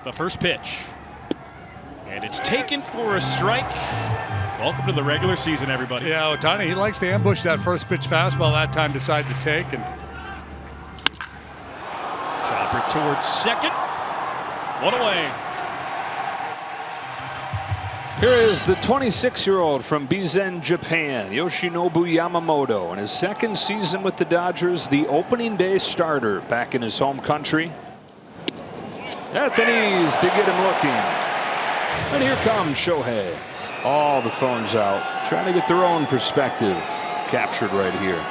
The first pitch. And it's taken for a strike. Welcome to the regular season, everybody. Yeah, Ohtani, he likes to ambush that first pitch fastball. That time decided to take. And chopper towards second. One away. Here is the 26-year-old from Bizen, Japan, Yoshinobu Yamamoto. In his second season with the Dodgers, the opening day starter back in his home country. At the knees to get him looking. And here comes Shohei. All the phones out, trying to get their own perspective captured right here.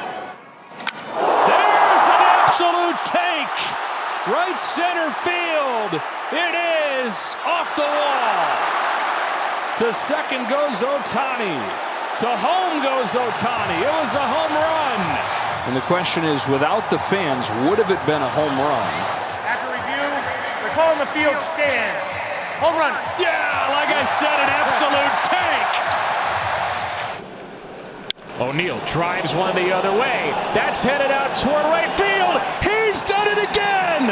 There's an absolute take. Right center field. It is off the wall. To second goes Ohtani. To home goes Ohtani. It was a home run. And the question is, without the fans, would have it been a home run? After review, they're calling the field stands. Home run. Yeah, like I said, an absolute tank. O'Neill drives one the other way. That's headed out toward right field. He's done it again.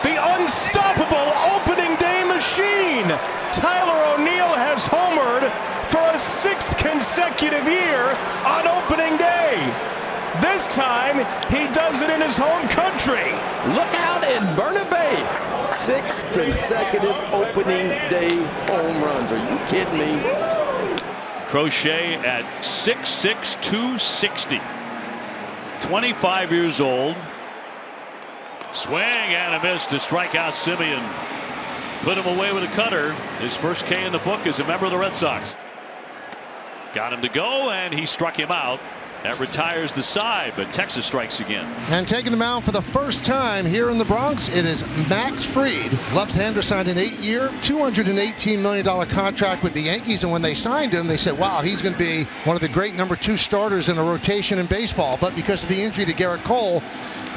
The unstoppable opening day machine. Tyler O'Neill has homered for a 6th consecutive year on opening day. This time, he does it in his home country. Look out in Burna Bay. 6 consecutive opening day home runs. Are you kidding me? Crochet at 6'6", 260. 25 years old. Swing and a miss to strike out Simeon. Put him away with a cutter. His first K in the book as a member of the Red Sox. Got him to go, and he struck him out. That retires the side, but Texas strikes again. And taking the mound for the first time here in the Bronx, it is Max Fried. Left-hander signed an 8-year, $218 million contract with the Yankees. And when they signed him, they said, wow, he's going to be one of the great number 2 starters in a rotation in baseball. But because of the injury to Garrett Cole,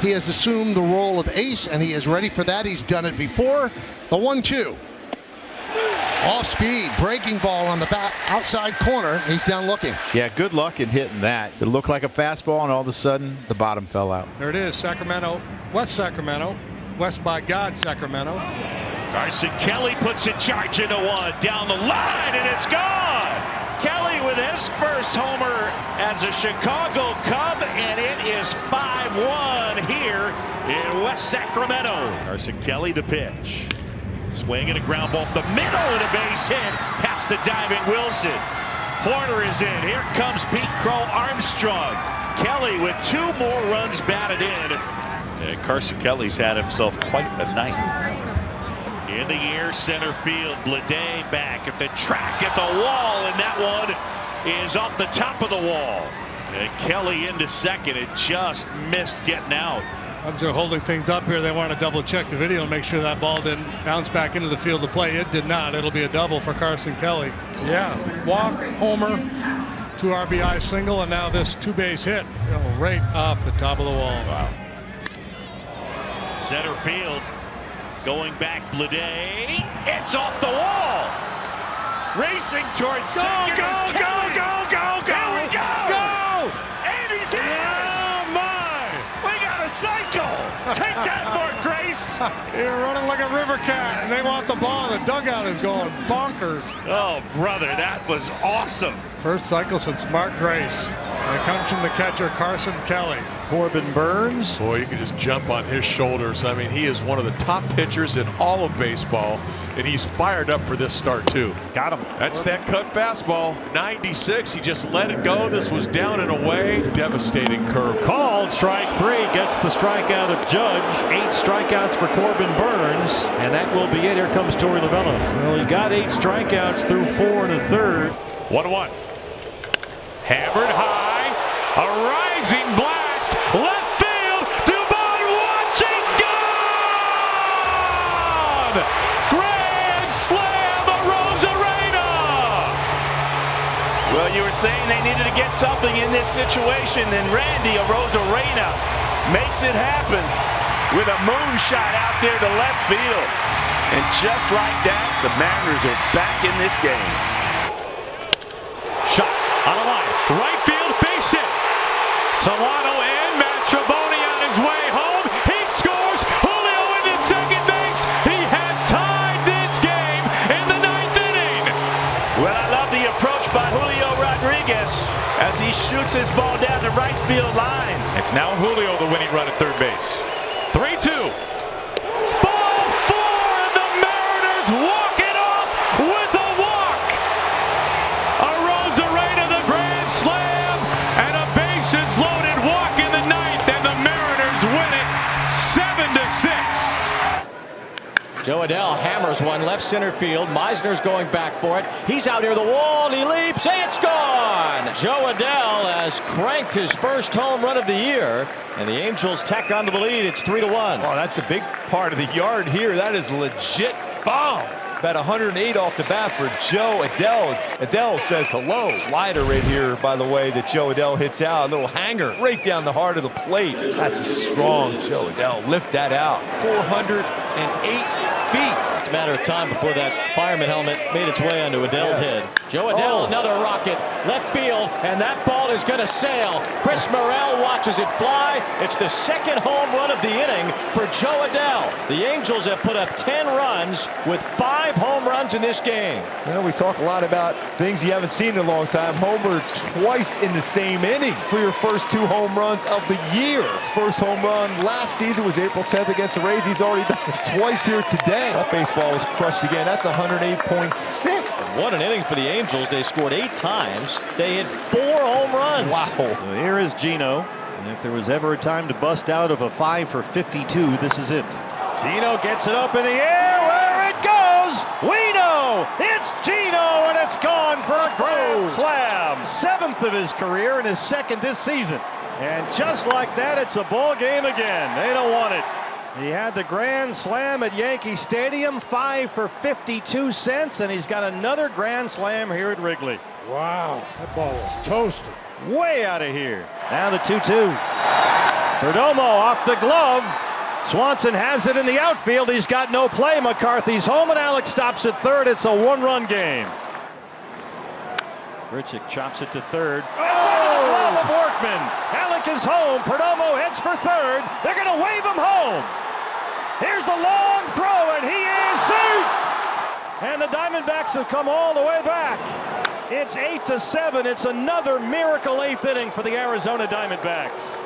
he has assumed the role of ace, and he is ready for that. He's done it before. The 1-2. Off speed, breaking ball on the back outside corner. He's down looking. Yeah, good luck in hitting that. It looked like a fastball, and all of a sudden, the bottom fell out. there it is, Sacramento, West by God, Sacramento. Carson Kelly puts a charge into one down the line, and it's gone. Kelly with his first homer as a Chicago Cub, and it is 5-1 here in West Sacramento. Carson Kelly the pitch. Swing and a ground ball up the middle and a base hit past the diving Wilson. Horner is in. Here comes Pete Crow Armstrong. Kelly with 2 more runs batted in. And Carson Kelly's had himself quite a night. In the air, center field. Bleday back at the track at the wall, and that one is off the top of the wall. And Kelly into second. It just missed getting out. Cubs are holding things up here. They want to double check the video and make sure that ball didn't bounce back into the field of play. It did not. It'll be a double for Carson Kelly. Yeah, walk, homer, 2 RBI single, and now this 2-base hit right off the top of the wall. Wow. Center field going back. Bleday. It's off the wall. Racing towards second. Go. Here we go. And he's in. Cycle! Take that, Mark Grace! You're running like a river cat, and they want the ball. The dugout is going bonkers. Oh, brother, that was awesome. First cycle since Mark Grace. And it comes from the catcher, Carson Kelly. Corbin Burns. Boy, you can just jump on his shoulders. I mean, he is one of the top pitchers in all of baseball, and he's fired up for this start, too. Got him. That's that cut fastball. 96. He just let it go. This was down and away. Devastating curve. Called strike 3. Gets the strikeout of Judge. 8 strikeouts for Corbin Burns. And that will be it. Here comes Torey Lovullo. Well, he got 8 strikeouts through 4 1/3. 1-1. Hammered high. A rising blast. Left field. Dubon watching. Gone. Grand slam. Arozarena. Well, you were saying they needed to get something in this situation, and Randy Arozarena makes it happen with a moonshot out there to left field. And just like that, the Mariners are back in this game. Shot on a line. Right field, base hit. Solano and Mastroboni on his way home. He scores. Julio into second base. He has tied this shoots his ball down the right field line. It's now Julio the winning run at third base. 3-2. Ball four, and the Mariners walk it off with a walk. A Rosarena the grand slam, and a bases loaded walk in the ninth, and the Mariners win it 7-6. Joe Adell hammers one left center field. Meisner's going back for it. He's out near the wall, and he leaps. It's gone! Joe Adell has cranked his first home run of the year, and the Angels tack onto the lead. It's 3-1. Oh, that's a big part of the yard here. That is a legit bomb. About 108 off the bat for Joe Adell. Adell says hello. Slider right here, by the way, that Joe Adell hits out. A little hanger right down the heart of the plate. That's a strong Joe Adell. Lift that out. 408 feet. Just a matter of time before that fireman helmet made its way onto Adell's head. Joe Adell, another rocket, left field, and that ball is going to sail. Chris Morel watches it fly. It's the second home run of the inning for Joe Adell. The Angels have put up 10 runs with 5 home runs in this game. Well, we talk a lot about things you haven't seen in a long time. Homer twice in the same inning for your first 2 home runs of the year. His first home run last season was April 10th against the Rays. He's already done it twice here today. That baseball was crushed again. That's 108.6. What an inning for the Angels. They scored 8 times. They hit 4 home runs. Wow. So here is Gino. And if there was ever a time to bust out of a 5 for 52, this is it. Gino gets it up in the air. Where it goes, we know it's Gino, and it's gone for a grand slam. 7th of his career and his 2nd this season. And just like that, it's a ball game again. They don't want it. He had the grand slam at Yankee Stadium, 5 for 52 cents, and he's got another grand slam here at Wrigley. Wow, that ball was toasted. Way out of here. Now the 2-2. Perdomo off the glove. Swanson has it in the outfield. He's got no play. McCarthy's home, and Alex stops at third. It's a 1-run game. Grichuk chops it to third. It's under the glove of Workman. Alec is home. Perdomo heads for third. They're going to wave him home. Here's the long throw, and he is safe. And the Diamondbacks have come all the way back. It's 8-7. It's another miracle 8th inning for the Arizona Diamondbacks.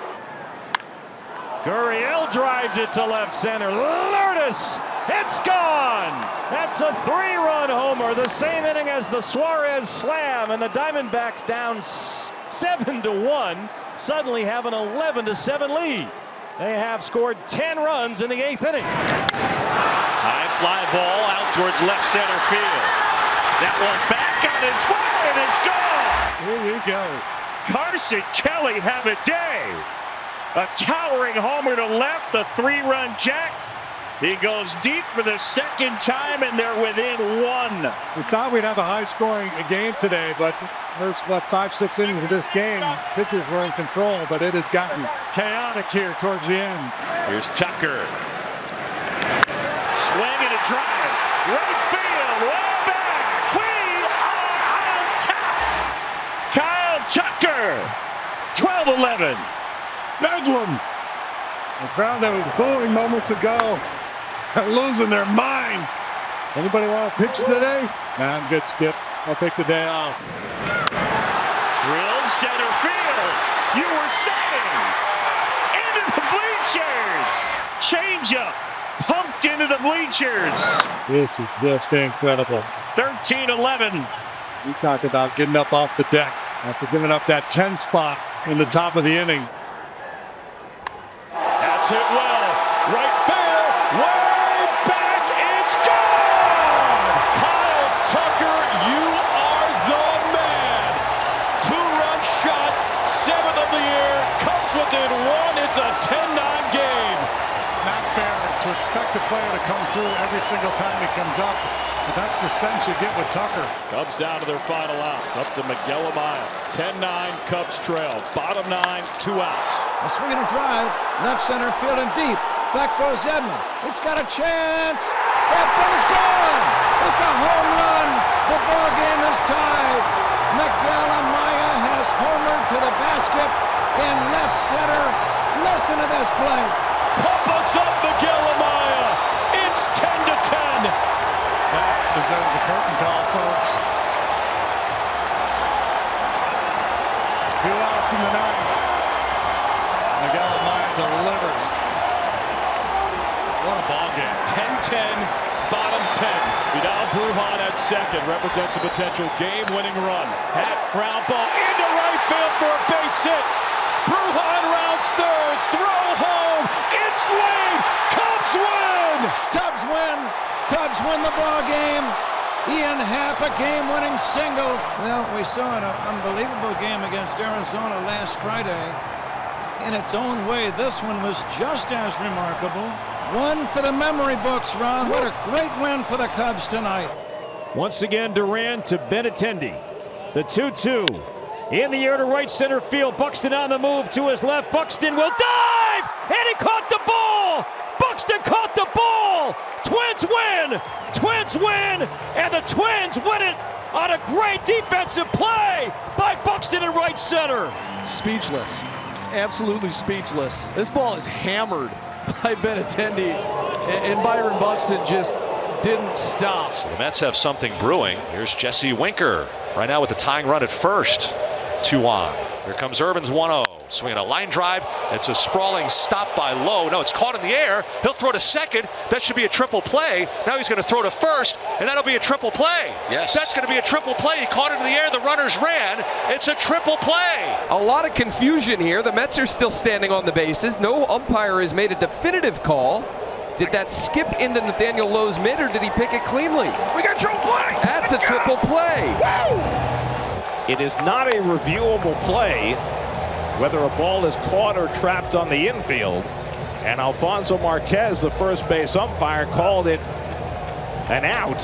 Gurriel drives it to left center. Lourdes, it's gone. That's a 3-run homer, the same inning as the Suarez slam, and the Diamondbacks down 7-1 suddenly have an 11-7 lead. They have scored 10 runs in the 8th inning. High fly ball out towards left center field. That one back on its way, and it's gone. Here we go. Carson Kelly have a day. A towering homer to left, the 3-run jack. He goes deep for the 2nd time, and they're within 1. We thought we'd have a high-scoring game today, but first 5-6 innings of this game, pitchers were in control, but it has gotten chaotic here towards the end. Here's Tucker. Swing and a drive. Right field, way back. We are on top. Kyle Tucker, 12-11. Bedlam. The crowd that was booing moments ago are losing their minds. Anybody want to pitch today? Nah, I'm good, Skip. I'll take the day off. Drilled center field. You were saying into the bleachers. Changeup pumped into the bleachers. This is just incredible. 13-11. You talk about getting up off the deck after giving up that 10 spot in the top of the inning. That's it well. Right field. Way back. It's gone. Kyle Tucker, you are the man. 2-run shot, 7th of the year, comes within 1. It's a 10-9 game. It's not fair to expect a player to come through every single time he comes up. But that's the sense you get with Tucker. Cubs down to their final out. Up to Miguel Amaya. 10-9, Cubs trail. Bottom 9, 2 outs. A swing and a drive. Left center field and deep. Back goes Edman. It's got a chance. That ball is gone. It's a home run. The ball game is tied. Miguel Amaya has homered to the basket in left center. Listen to this place. Pump us up, Miguel Amaya. It's 10-10. That deserves a curtain call, folks. 2 outs in the ninth. Miguel Amaya delivers. What a ball game. 10-10, bottom 10. Vidal Brujan at second represents a potential game-winning run. Hat ground ball into right field for a base hit. Brujan rounds third, throw home, it's late. Cubs win! Cubs win. Cubs win the ball game. Ian Happ, a game-winning single. Well, we saw an unbelievable game against Arizona last Friday. In its own way, this one was just as remarkable. One for the memory books, Ron. What a great win for the Cubs tonight. Once again, Duran to Benintendi. The 2-2. In the air to right center field. Buxton on the move to his left. Buxton will dive! And he caught the ball! Buxton caught the ball! Twins win! Twins win! And the Twins win it on a great defensive play by Buxton in right center. Speechless. Absolutely speechless. This ball is hammered by Benintendi, and Byron Buxton just didn't stop. So the Mets have something brewing. Here's Jesse Winker right now with the tying run at first. 2 on. Here comes Irvin's 1-0. Swinging a line drive. It's a sprawling stop by Lowe. No, it's caught in the air. He'll throw to second. That should be a triple play. Now he's going to throw to first, and that'll be a triple play. Yes. That's going to be a triple play. He caught it in the air. The runners ran. It's a triple play. A lot of confusion here. The Mets are still standing on the bases. No umpire has made a definitive call. Did that skip into Nathaniel Lowe's mid, or did he pick it cleanly? We got a triple play. That's a triple play. It is not a reviewable play, whether a ball is caught or trapped on the infield. And Alfonso Marquez, the first base umpire, called it an out,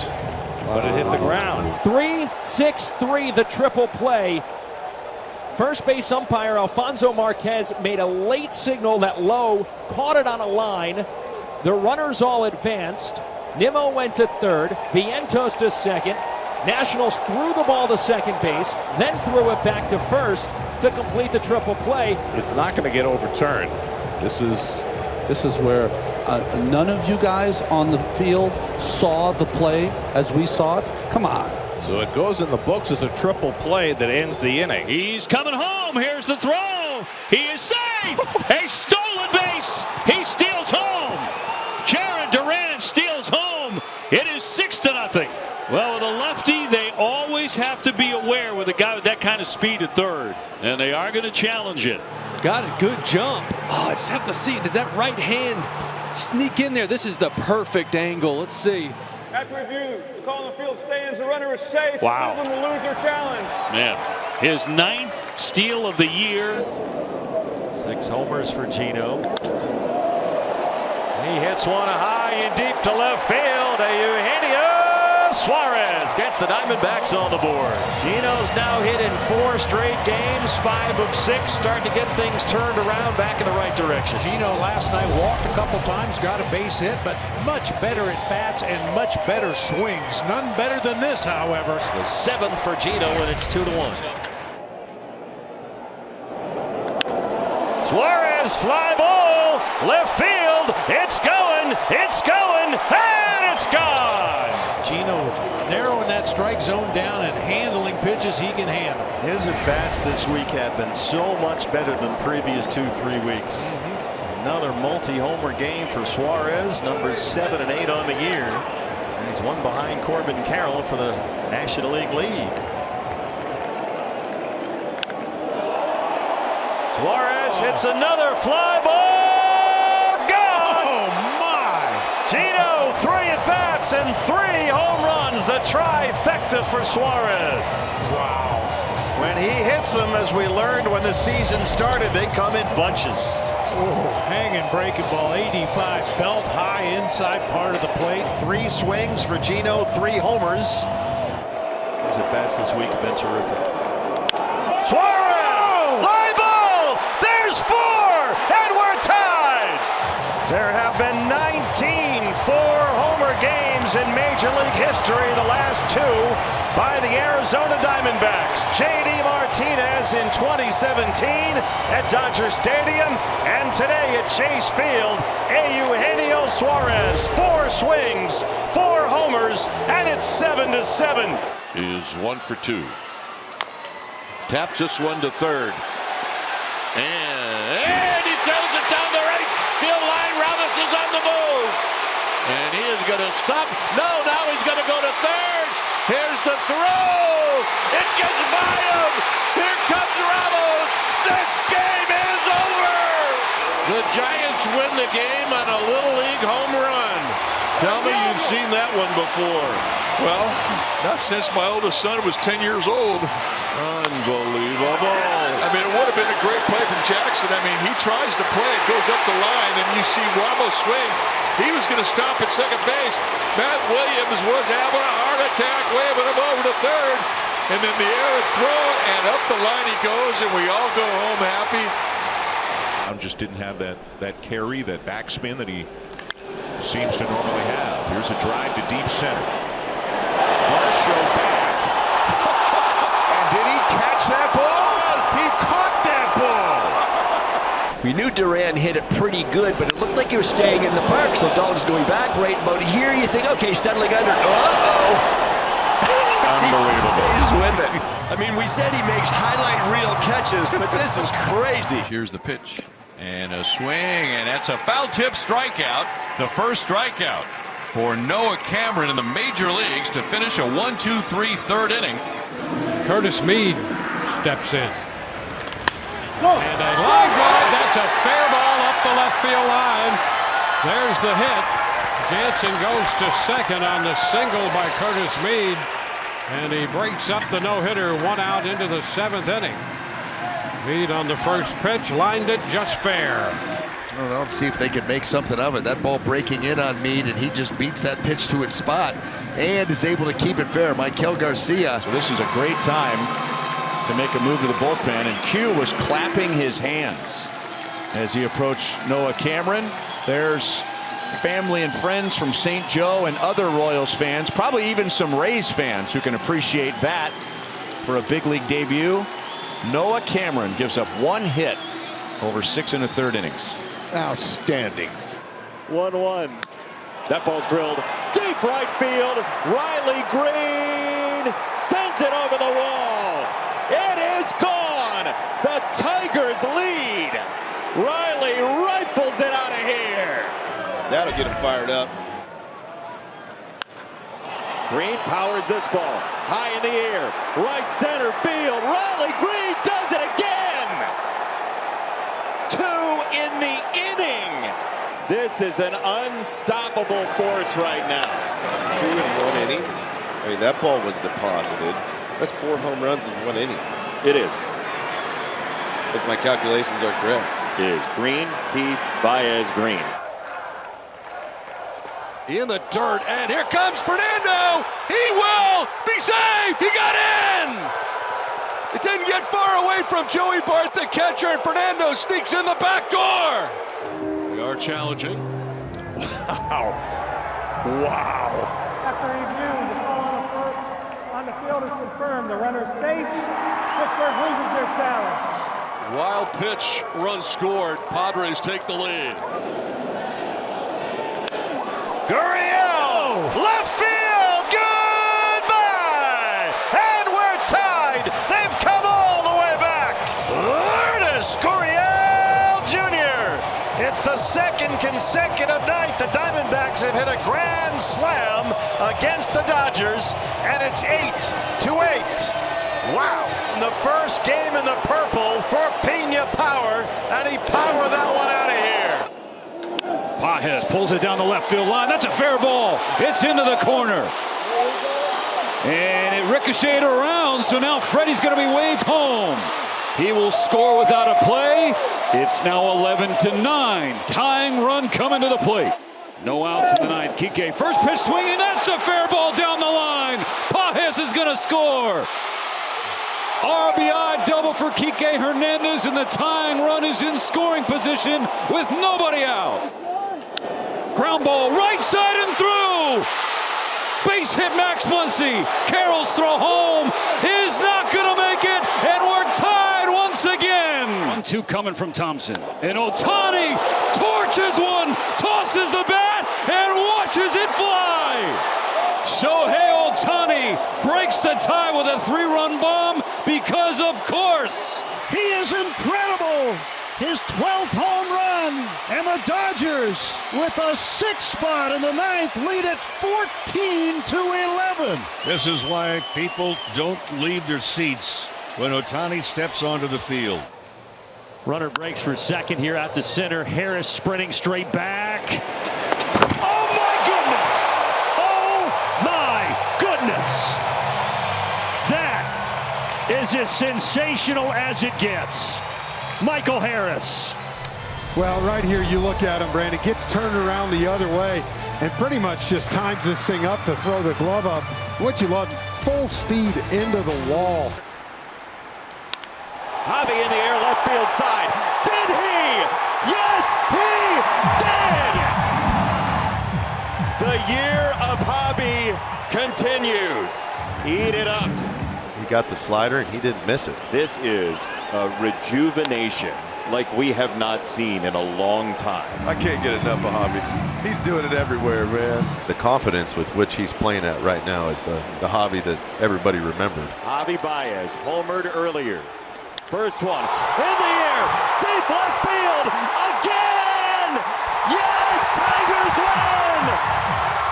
but it hit the ground. 3-6-3, the triple play. First base umpire Alfonso Marquez made a late signal that Lowe caught it on a line. The runners all advanced. Nimmo went to third, Vientos to second. Nationals threw the ball to second base, then threw it back to first to complete the triple play. It's not going to get overturned. This is where none of you guys on the field saw the play as we saw it. Come on. So it goes in the books as a triple play that ends the inning. He's coming home. Here's the throw. He is safe. A stolen base. He steals home. Jared Duran steals home. It is 6-0. Well, with a lefty, they always have to be aware with a guy with that kind of speed at third. And they are going to challenge it. Got a good jump. Oh, I just have to see. Did that right hand sneak in there? This is the perfect angle. Let's see. After review, the call on the field stands. The runner is safe. Wow. Cleveland will lose their challenge. Man, his 9th steal of the year. 6 homers for Gino. He hits one high and deep to left field. Eugenio Suarez gets the Diamondbacks on the board. Gino's now hit in 4 straight games, 5 of 6, starting to get things turned around back in the right direction. Gino last night walked a couple times, got a base hit, but much better at bats and much better swings. None better than this, however. The 7th for Gino, and it's 2-1. Suarez, fly ball, left field, it's going, and it's gone! Gino narrowing that strike zone down and handling pitches he can handle. His at-bats this week have been so much better than previous 2-3 weeks. Another multi-homer game for Suarez, numbers 7 and 8 on the year. And he's one behind Corbin Carroll for the National League lead. Suarez hits another fly ball. Gone! Oh, my! Gino, 3 at-bats and 3 home runs. The trifecta for Suarez. Wow. When he hits them, as we learned when the season started, they come in bunches. Oh, hanging breaking ball, 85, belt high inside part of the plate. 3 swings for Gino, 3 homers. His at-bats this week have been terrific. Suarez! Fly ball! There's 4! And we're tied! There have been 19 four-homer games in Major League history, the last 2 by the Arizona Diamondbacks. J.D. Martinez in 2017 at Dodger Stadium, and today at Chase Field, Eugenio Suarez. 4 swings, 4 homers, and it's 7-7. Is 1 for 2. Taps this one to third. And he throws it down the right field line. Robinson's on the move. And he is going to stop. No, now he's going to go to third. Here's the throw. It gets by him. Here comes Ramos. This game is over. The Giants win the game on a Little League home run. Tell me you've seen that one before. Well, not since my oldest son was 10 years old. Unbelievable. I mean, it would have been a great play from Jackson. I mean, he tries to play, it goes up the line, and you see Ramos swing. He was going to stop at second base. Matt Williams was having a heart attack, waving him over to third. And then the air throw, and up the line he goes, and we all go home happy. Just didn't have that carry, that backspin that he seems to normally have. Here's a drive to deep center. Varsho back. And did he catch that ball? He caught that ball. We knew Duran hit it pretty good, but it looked like he was staying in the park. So Dalton's going back right about here. You think, okay, settling under. Uh-oh. Unbelievable. He stays with it. I mean, we said he makes highlight reel catches, but this is crazy. Here's the pitch. And a swing, and that's a foul tip strikeout. The first strikeout for Noah Cameron in the major leagues to finish a 1-2-3 third inning. Curtis Mead steps in. And a line drive. That's a fair ball up the left field line. There's the hit. Jansen goes to second on the single by Curtis Mead. And he breaks up the no-hitter, 1 out into the 7th inning. Mead on the first pitch, lined it just fair. Well, let's see if they can make something of it. That ball breaking in on Mead, and he just beats that pitch to its spot and is able to keep it fair. Michael Garcia. So this is a great time to make a move to the bullpen, and Q was clapping his hands as he approached Noah Cameron. There's family and friends from St. Joe and other Royals fans, probably even some Rays fans who can appreciate that for a big league debut. Noah Cameron gives up 1 hit over 6 1/3 innings. Outstanding. 1-1. That ball's drilled deep right field. Riley Green sends it over the wall. It is gone. The Tigers lead. Riley rifles it out of here. That'll get him fired up. Green powers this ball high in the air, right center field. Riley Green does it again. 2 in the inning. This is an unstoppable force right now. 2 in 1 inning. I mean, that ball was deposited. That's 4 home runs in 1 inning. It is. If my calculations are correct. It is Green, Keith, Baez, Green. In the dirt, and here comes Fernando. He will be safe. He got in. It didn't get far away from Joey Bart, the catcher, and Fernando sneaks in the back door. We are challenging. Wow. Wow. After review, the call on the field is confirmed. The runner's safe. Pittsburgh loses their challenge. Wild pitch, run scored. Padres take the lead. Gurriel, left field, goodbye! And we're tied. They've come all the way back. Lourdes Gurriel Jr. It's the 2nd consecutive night the Diamondbacks have hit a grand slam against the Dodgers, and it's 8-8. Wow. The first game in the purple for Pena Power, and he powered that one out of here. Pages pulls it down the left field line. That's a fair ball. It's into the corner. And it ricocheted around, so now Freddie's going to be waved home. He will score without a play. It's now 11-9. Tying run coming to the plate. No outs in the ninth. Kike, first pitch swinging. That's a fair ball down the line. Pages is going to score. RBI double for Kike Hernandez, and the tying run is in scoring position with nobody out. Ground ball right side and through. Base hit Max Muncy. Carroll's throw home is not going to make it, and we're tied once again. 1-2 coming from Thompson. And Ohtani torches one, tosses the bat, and watches it fly. Shohei Ohtani breaks the tie with a 3-run bomb because, of course, He is incredible. His 12th home run, and the Dodgers with a 6th spot in the 9th lead at 14-11. This is why people don't leave their seats when Ohtani steps onto the field. Runner breaks for second here out to center. Harris sprinting straight back. Oh my goodness! Oh my goodness! That is as sensational as it gets. Michael Harris. Well, right here you look at him, Brandon, gets turned around the other way and pretty much just times this thing up to throw the glove up. What you love, full speed into the wall. Javi in the air, left field side. Did he? Yes, he did! The year of Javi continues. Eat it up. He got the slider and he didn't miss it. This is a rejuvenation like we have not seen in a long time. I can't get enough of Javi. He's doing it everywhere, man. The confidence with which he's playing at right now is the Javi that everybody remembered. Javi Baez homered earlier. First one in the air, deep left field again. Yes, Tigers win.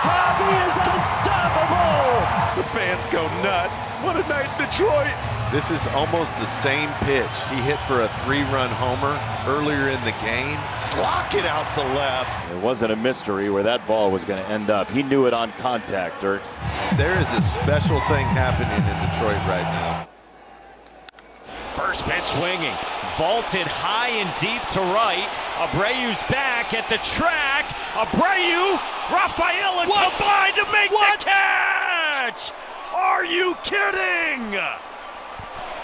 Javi is unstoppable. The fans go nuts. What a night in Detroit. This is almost the same pitch he hit for a 3-run homer earlier in the game. Slock it out to left. It wasn't a mystery where that ball was going to end up. He knew it on contact, Dirks. There is a special thing happening in Detroit right now. First pitch swinging, vaulted high and deep to right. Abreu's back at the track. Abreu, Rafael, and combined to make the catch. Are you kidding?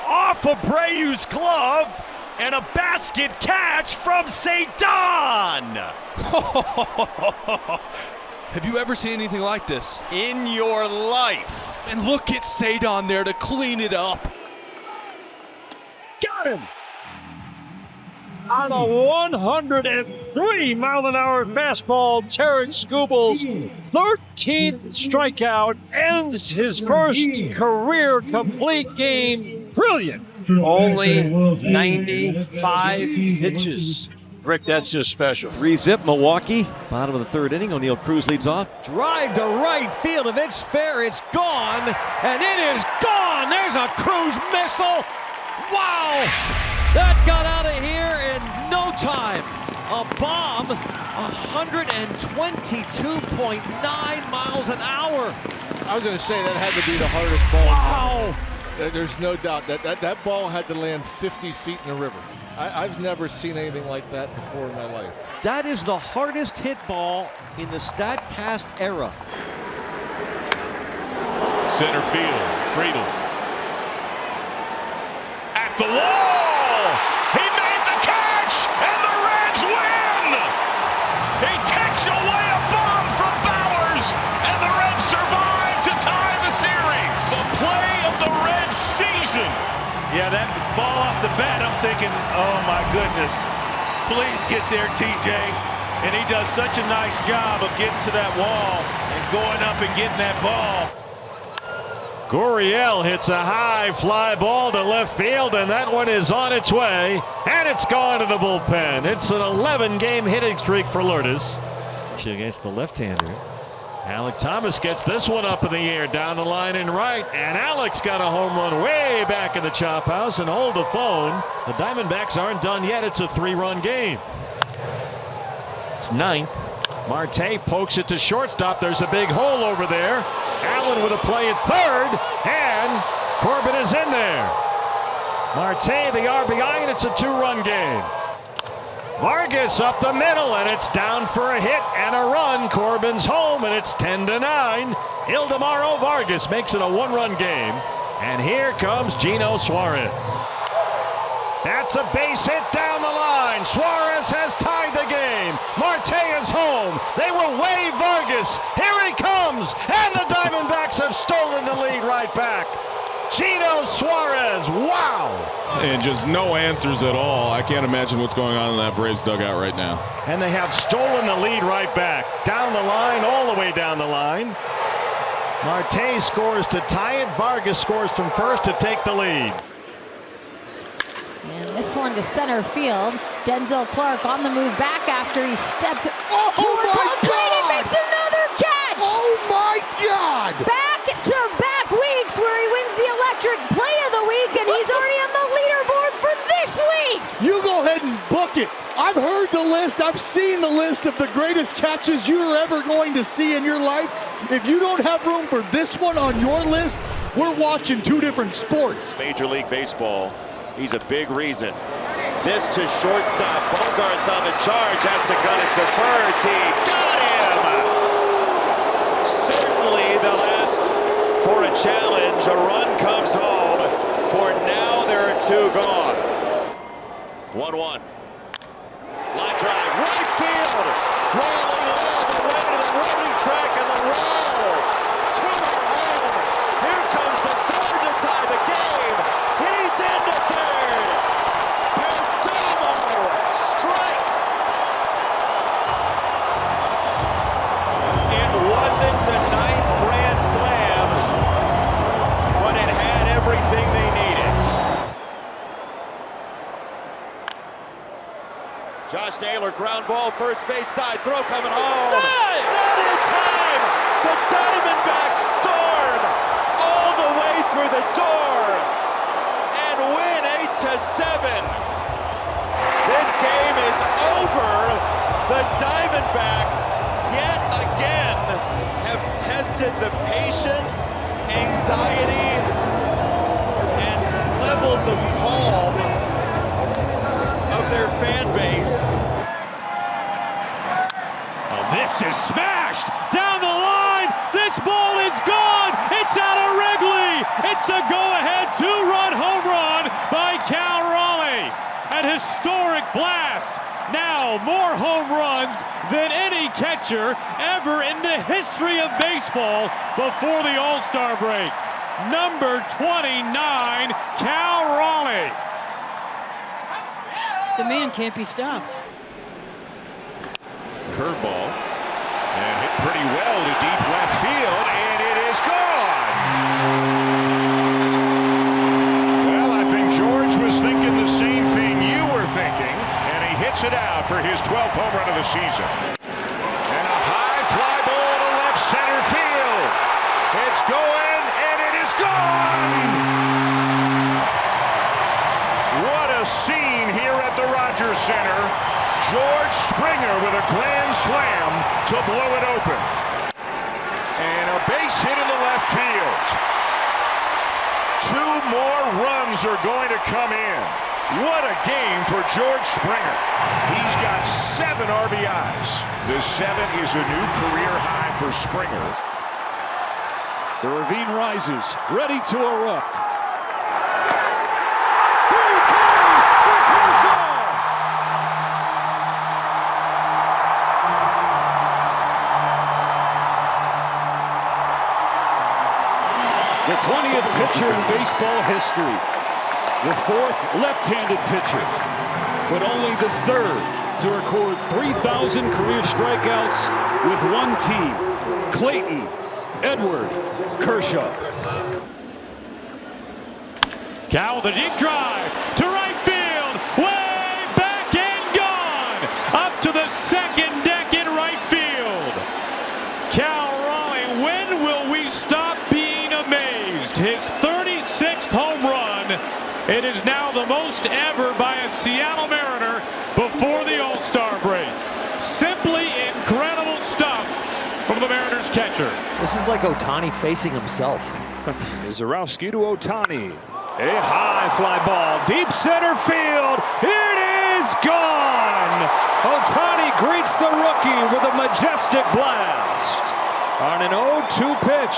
Off Abreu's glove and a basket catch from Cedon. Have you ever seen anything like this? In your life. And look at Cedon there to clean it up. Got him! On a 103-mile-an-hour fastball, Tarek Skubal's 13th strikeout ends his first career complete game. Brilliant! Only 95 pitches. Rick, that's just special. 3-zip Milwaukee. Bottom of the third inning. O'Neill Cruz leads off. Drive to right field. If it's fair, it's gone. And it is gone. There's a Cruz missile. Wow! That got out of here in no time. A bomb, 122.9 miles an hour. I was going to say that had to be the hardest ball. Wow! There's no doubt that ball had to land 50 feet in the river. I've never seen anything like that before in my life. That is the hardest hit ball in the StatCast era. Center field, Friedel. At the wall! He made the catch, and the Reds win! He takes away a bomb from Bowers, and the Reds survive to tie the series. The play of the Reds season. Yeah, that ball off the bat, I'm thinking, oh my goodness, please get there, TJ. And he does such a nice job of getting to that wall and going up and getting that ball. Gurriel hits a high fly ball to left field, and that one is on its way, and it's gone to the bullpen. It's an 11-game hitting streak for Lourdes. Against the left-hander. Alec Thomas gets this one up in the air, down the line and right, and Alex got a home run way back in the chop house, and hold the phone. The Diamondbacks aren't done yet. It's a 3-run game. It's 9th. Marte pokes it to shortstop. There's a big hole over there. Allen with a play at third, and Corbin is in there. Marte the RBI, and it's a 2-run game. Vargas up the middle, and it's down for a hit and a run. Corbin's home, and it's 10-9. Ildemaro Vargas makes it a 1-run game. And here comes Gino Suarez. That's a base hit down the line. Suarez has tied the game. Marte is home. They will wave Vargas. Here he comes, and the Diamondbacks have stolen the lead right back. Gino Suarez, wow! And just no answers at all. I can't imagine what's going on in that Braves dugout right now. And they have stolen the lead right back. Down the line, all the way down the line. Marte scores to tie it. Vargas scores from first to take the lead. And this one to center field. Denzel Clark on the move back after he stepped towards home plate and makes another catch. Oh my God! Back-to-back weeks where he wins the electric play of the week, and he's already on the leaderboard for this week. You go ahead and book it. I've heard the list. I've seen the list of the greatest catches you're ever going to see in your life. If you don't have room for this one on your list, we're watching two different sports. Major League Baseball, he's a big reason. This to shortstop. Bogart's on the charge, has to gun it to first. He got him! Certainly they'll ask for a challenge. A run comes home. For now, there are two gone. 1-1. Line drive, right field! Rolling all the way to the running track and the roll. Two are home. Here comes the third to tie the game. He's into third. Perdomo strikes. It wasn't a ninth grand slam, but it had everything they needed. Josh Naylor, ground ball, first base side, throw coming home. Not in time! The Diamondbacks storm all the way through the door and win 8-7. This game is over. The Diamondbacks yet again have tested the patience, anxiety, and levels of calm of their fan base. Oh, this is smashed down the line. This ball is gone. It's out of Wrigley. It's a go-ahead two-run home run by Cal Raleigh. An historic blast. Now more home runs than any catcher ever in the history of baseball before the All-Star break. Number 29, Cal Raleigh. The man can't be stopped. Curveball, and hit pretty well to deep left field, and it is gone. Well, I think George was thinking the same thing you were thinking, and he hits it out for his 12th home run of the season. And a high fly ball to left center field. It's going, and it is gone. What a scene here at the Rogers Center. George Springer with a grand slam to blow it open. And a base hit in the left field. Two more runs are going to come in. What a game for George Springer. He's got 7 RBIs. The 7 is a new career high for Springer. The ravine rises, ready to erupt. The 20th pitcher in baseball history. The 4th left-handed pitcher, but only the 3rd to record 3,000 career strikeouts with one team. Clayton Edward Kershaw. Cal with a deep drive to right field, way back and gone, up to the second deck in right field. Cal Raleigh, when will we stop being amazed? His 36th home run. It is now the most ever by a Seattle Mariner before the All-Star break. Simply incredible stuff from the Mariners catcher. This is like Ohtani facing himself. Zarowski to Ohtani. A high fly ball, deep center field. It is gone. Ohtani greets the rookie with a majestic blast on an 0-2 pitch.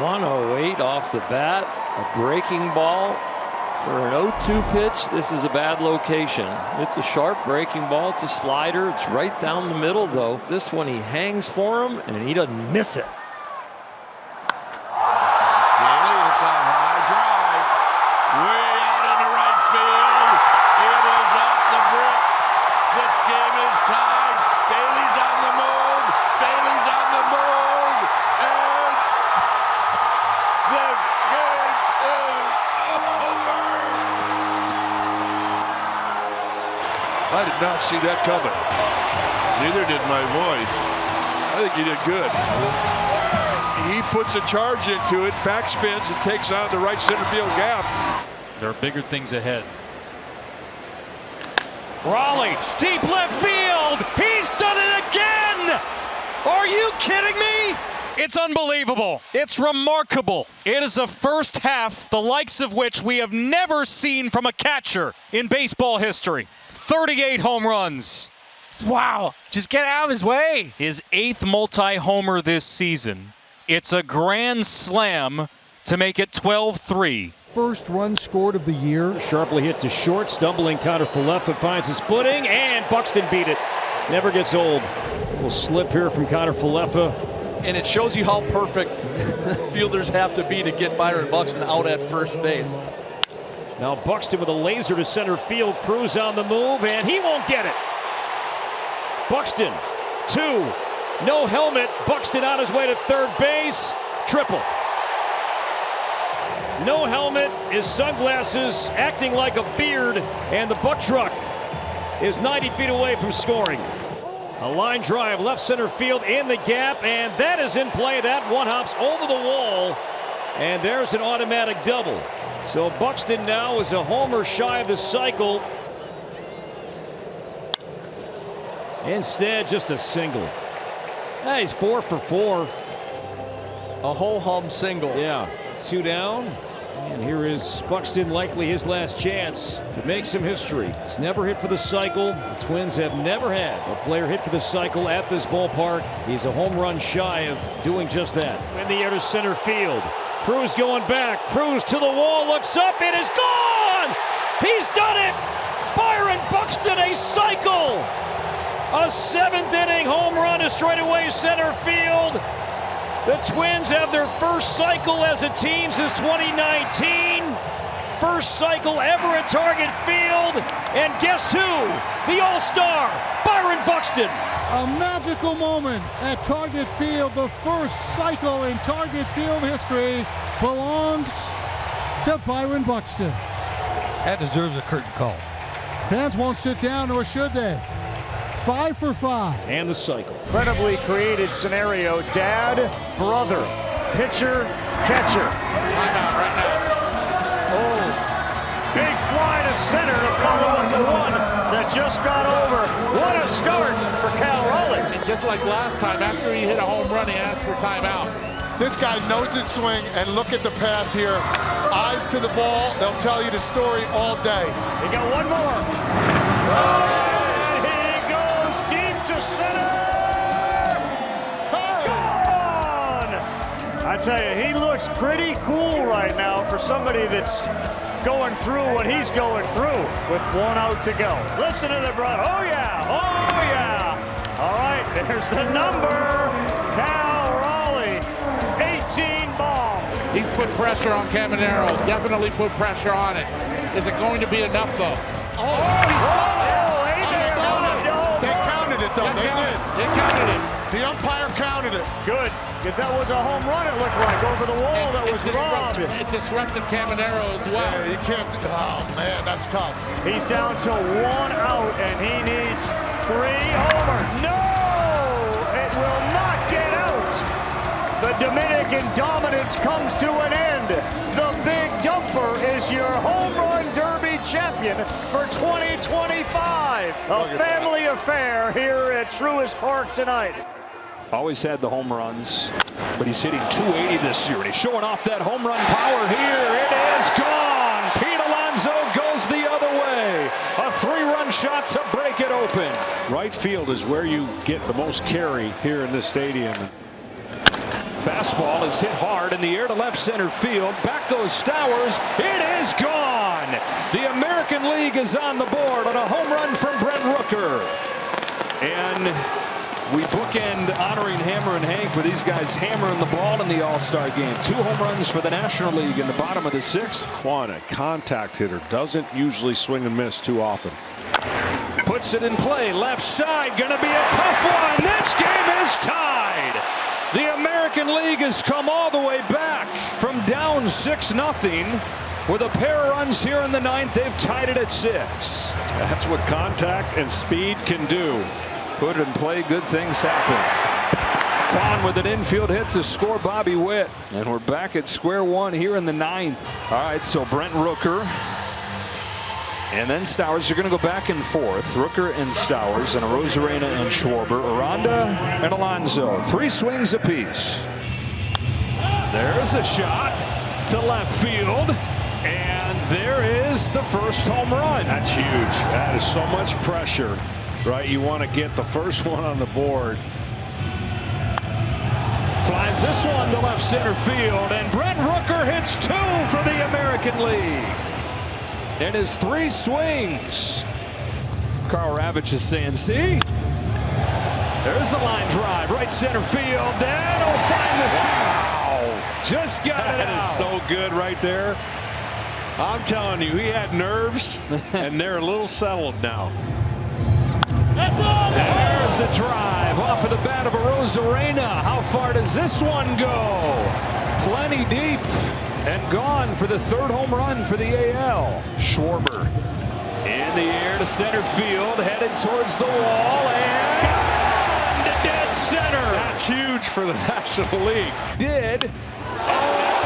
108 off the bat, a breaking ball for an 0-2 pitch. This is a bad location. It's a sharp breaking ball. It's a slider. It's right down the middle, though. This one he hangs for him, and he doesn't miss it. It's a high drive. Way out into right field. It is off the bricks. This game is tied. Bailey's on the move. Bailey's on the move. And this game is over. did not see that coming. Neither did my voice. I think he did good. He puts a charge into it, backspins, and takes on the right center field gap. There are bigger things ahead. Raleigh, deep left field. He's done it again. Are you kidding me? It's unbelievable. It's remarkable. It is a first half, the likes of which we have never seen from a catcher in baseball history. 38 home runs. Wow. Just get out of his way. His 8th multi-homer this season. It's a grand slam to make it 12-3. First run scored of the year. Sharply hit to short, stumbling Kiner-Falefa finds his footing, and Buxton beat it. Never gets old. A little slip here from Kiner-Falefa. And it shows you how perfect fielders have to be to get Byron Buxton out at first base. Now Buxton with a laser to center field. Cruz on the move, and he won't get it. Buxton, 2. No helmet. Buxton on his way to third base. Triple. No helmet, his sunglasses acting like a beard, and the buck truck is 90 feet away from scoring. A line drive left center field in the gap, and that is in play. That one hops over the wall, and there's an automatic double. So Buxton now is a homer shy of the cycle. Instead, just a single. He's 4 for 4. A ho-hum single. Yeah, 2 down. And here is Buxton, likely his last chance to make some history. He's never hit for the cycle. The Twins have never had a player hit for the cycle at this ballpark. He's a home run shy of doing just that. In the air to center field. Cruz going back. Cruz to the wall, looks up, it is gone! He's done it! Byron Buxton, a cycle! A 7th inning home run to straightaway center field. The Twins have their first cycle as a team since 2019. First cycle ever at Target Field. And guess who? The All-Star, Byron Buxton. A magical moment at Target Field. The first cycle in Target Field history belongs to Byron Buxton. That deserves a curtain call. Fans won't sit down, nor should they. 5 for 5. And the cycle. Incredibly created scenario. Dad, brother, pitcher, catcher. Timeout right now. Oh, big fly to center to follow up the one that just got over. What a start for Cal Raleigh. And just like last time, after he hit a home run, he asked for timeout. This guy knows his swing, and look at the path here. Eyes to the ball, they'll tell you the story all day. He got one more. I tell you, he looks pretty cool right now for somebody that's going through what he's going through with 1 out to go. Listen to the brother. Oh, yeah. Oh, yeah. All right, there's the number. Cal Raleigh, 18 ball. He's put pressure on Caminero. Definitely put pressure on it. Is it going to be enough, though? Oh, he's They counted it, though. They did. They counted it. The umpire counted it. Good, because that was a home run, it looked like, over the wall that was robbed. It disrupted Caminero as well. Yeah, you can't. Oh, man, that's tough. He's down to 1 out, and he needs 3 over. No! It will not get out. The Dominican dominance comes to an end. The Big Dumper is your home run derby champion for 2025. A family affair here at Truist Park tonight. Always had the home runs, but he's hitting 280 this year, and he's showing off that home run power here. It is gone. Pete Alonso goes the other way. A 3-run shot to break it open. Right field is where you get the most carry here in this stadium. Fastball is hit hard in the air to left center field. Back goes Stowers. It is gone. The American League is on the board on a home run from Brent Rooker. And we bookend honoring Hammer and Hank with these guys hammering the ball in the All-Star game. 2 home runs for the National League in the bottom of the 6th. Quan, a contact hitter, doesn't usually swing and miss too often. Puts it in play, left side, gonna be a tough one. This game is tied. The American League has come all the way back from down 6-0 with a pair of runs here in the ninth. They've tied it at 6. That's what contact and speed can do. Put it in play, good things happen. Quan with an infield hit to score Bobby Witt. And we're back at square one here in the ninth. All right, so Brent Rooker and then Stowers are going to go back and forth. Rooker and Stowers and Rosarena and Schwarber. Aranda and Alonso. 3 swings apiece. There's a shot to left field. And there is the first home run. That's huge. That is so much pressure, right? You want to get the first one on the board. Flies this one to left center field, and Brent Rooker hits 2 for the American League. In his 3 swings. Carl Ravitch is saying, see? There's a line drive, right center field. That'll find the seats. Just got it out. That is so good right there. I'm telling you, he had nerves, and they're a little settled now. There's a drive off of the bat of Rosarena. How far does this one go? Plenty deep and gone for the 3rd home run for the AL. Schwarber in the air to center field, headed towards the wall, and to dead center. That's huge for the National League. Did. Oh,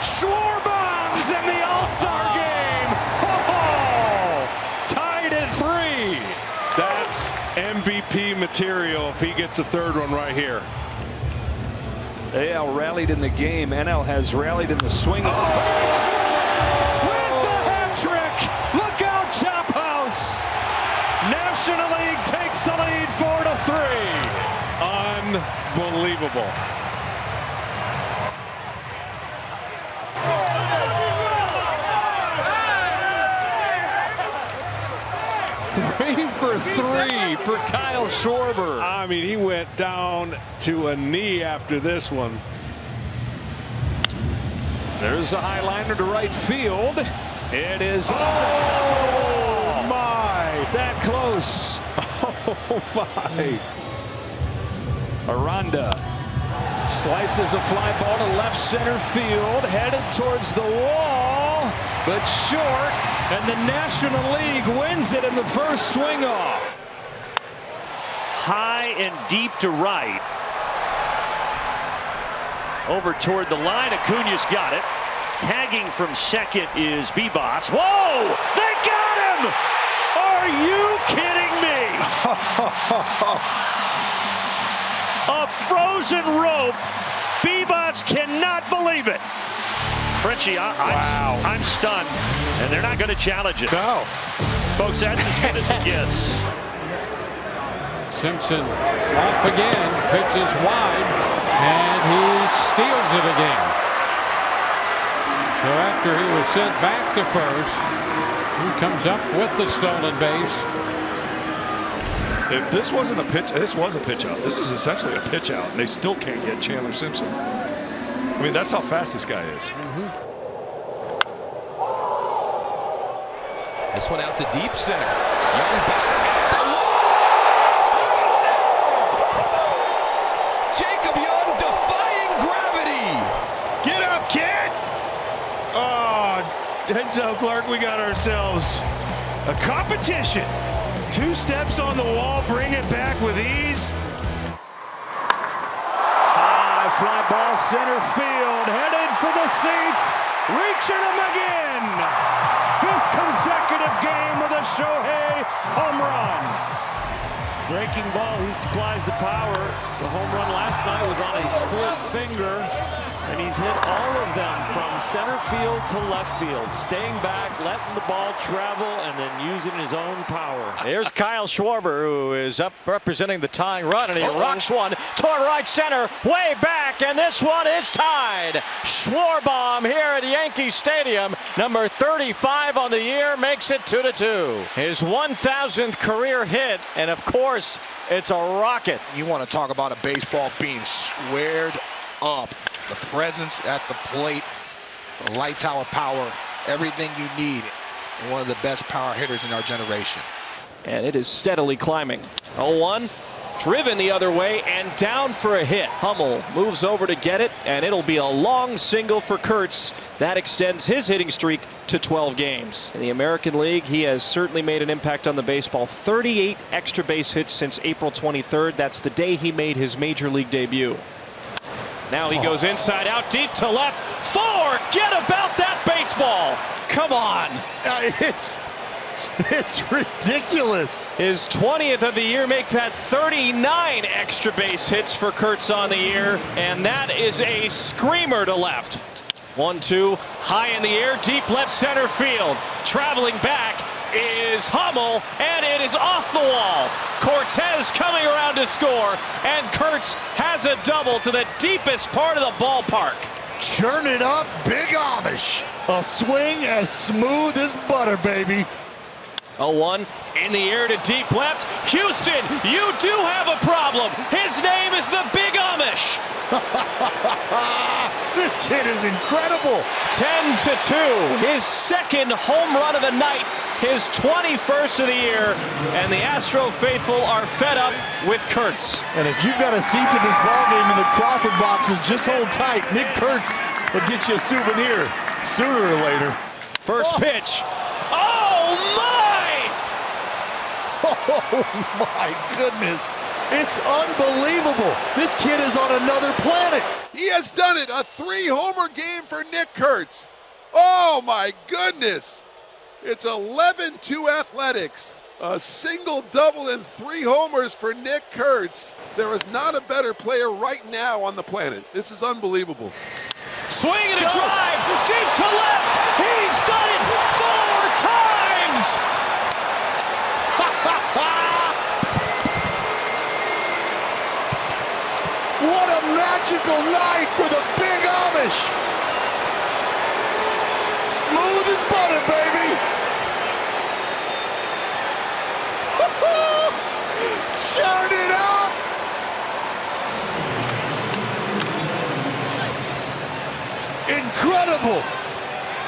Schwarber's in the All-Star game. Oh, tied at 3. That's MVP material if he gets the 3rd one right here. AL rallied in the game. NL has rallied in the swing. With the hat trick. Look out, Chop House. National League takes the lead 4-3. Unbelievable. Three for 3 for Kyle Schwarber. I mean, he went down to a knee after this one. There's a high liner to right field. It is my, that close. Oh my. Aranda slices a fly ball to left center field, headed towards the wall, but short, and the National League wins it in the first swing off. High and deep to right. Over toward the line, Acuña's got it. Tagging from second is Bebas. Whoa! They got him! Are you kidding me? A frozen rope. Bebas cannot believe it. Frenchie, I'm stunned, and they're not going to challenge it. No. Folks, that's as good as it gets. Simpson off again, pitches wide, and he steals it again. So after he was sent back to first, he comes up with the stolen base. If this wasn't a pitch, this was a pitch out. This is essentially a pitch out, and they still can't get Chandler Simpson. I mean, that's how fast this guy is. This one out to deep center. Young back. Jacob Young defying gravity. Get up, kid! Oh, Denzel Clark, we got ourselves a competition. 2 steps on the wall, bring it back with ease. High fly ball center field, headed for the seats, reaching him again. 5th consecutive game with a Shohei home run. Breaking ball, he supplies the power. The home run last night was on a split finger, and he's hit all of them from center field to left field, staying back, letting the ball travel, and then using his own power. Here's Kyle Schwarber, who is up representing the tying run, and he rocks one toward right center, way back, and this one is tied. Schwarbomb here at Yankee Stadium, number 35 on the year, makes it 2-2. His 1,000th career hit, and of course, it's a rocket. You want to talk about a baseball being squared up. The presence at the plate, the light tower power, everything you need in one of the best power hitters in our generation. And it is steadily climbing. 0-1, driven the other way and down for a hit. Hummel moves over to get it, and it'll be a long single for Kurtz. That extends his hitting streak to 12 games. In the American League, he has certainly made an impact on the baseball. 38 extra base hits since April 23rd. That's the day he made his major league debut. Now he goes inside out, deep to left. Forget about that baseball. Come on. It's ridiculous. His 20th of the year, make that 39 extra base hits for Kurtz on the year, and that is a screamer to left. 1-2, high in the air, deep left center field. Traveling back is Hummel, and it is off the wall. Cortez coming around to score, and Kurtz has a double to the deepest part of the ballpark. Churn it up, Big Amish. A swing as smooth as butter, baby. 0-1 in the air to deep left. Houston, you do have a problem. His name is the Big Amish. This kid is incredible. 10-2, his second home run of the night, his 21st of the year, and the Astro faithful are fed up with Kurtz. And if you've got a seat to this ballgame in the Crawford boxes, just hold tight. Nick Kurtz will get you a souvenir sooner or later. First pitch. Oh my! Oh my goodness. It's unbelievable. This kid is on another planet. He has done it. A 3-homer game for Nick Kurtz. Oh my goodness. It's 11-2 Athletics. A single, double, and 3 homers for Nick Kurtz. There is not a better player right now on the planet. This is unbelievable. Swing and a drive, deep to left. He's done it 4 times. What a magical night for the Big Amish. Smooth as butter, baby. Churn it up. Incredible.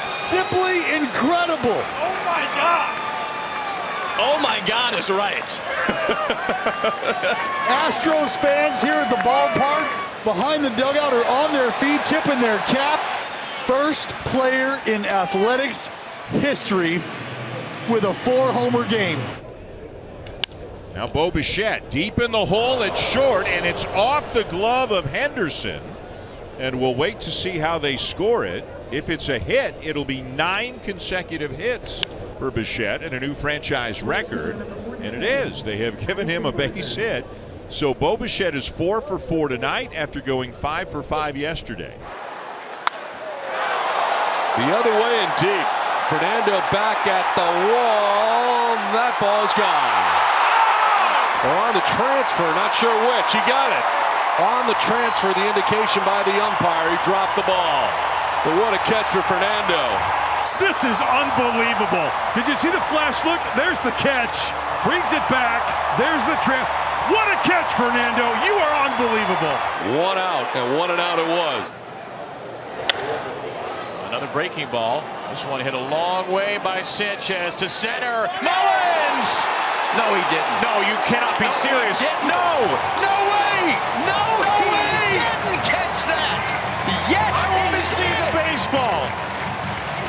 Simply incredible. Oh my God. Oh my God is right. Astros fans here at the ballpark, behind the dugout, are on their feet, tipping their cap. First player in Athletics history with a 4-homer game. Now Bo Bichette deep in the hole at short, and it's off the glove of Henderson. And we'll wait to see how they score it. If it's a hit, it'll be 9 consecutive hits for Bichette and a new franchise record. And it is. They have given him a base hit. So Bo Bichette is 4 for 4 tonight after going 5 for 5 yesterday. The other way and deep. Fernando back at the wall. That ball's gone. Or on the transfer, not sure which. He got it. On the transfer, the indication by the umpire, he dropped the ball. But what a catch for Fernando. This is unbelievable. Did you see the flash look? There's the catch. Brings it back. There's the trip. What a catch, Fernando. You are unbelievable. 1 out, and 1 and out it was. Another breaking ball. This one hit a long way by Sanchez to center. Mullins! No, he didn't. No, you cannot be serious. No! No way! No way! He didn't catch that! Yes, I want to see the baseball.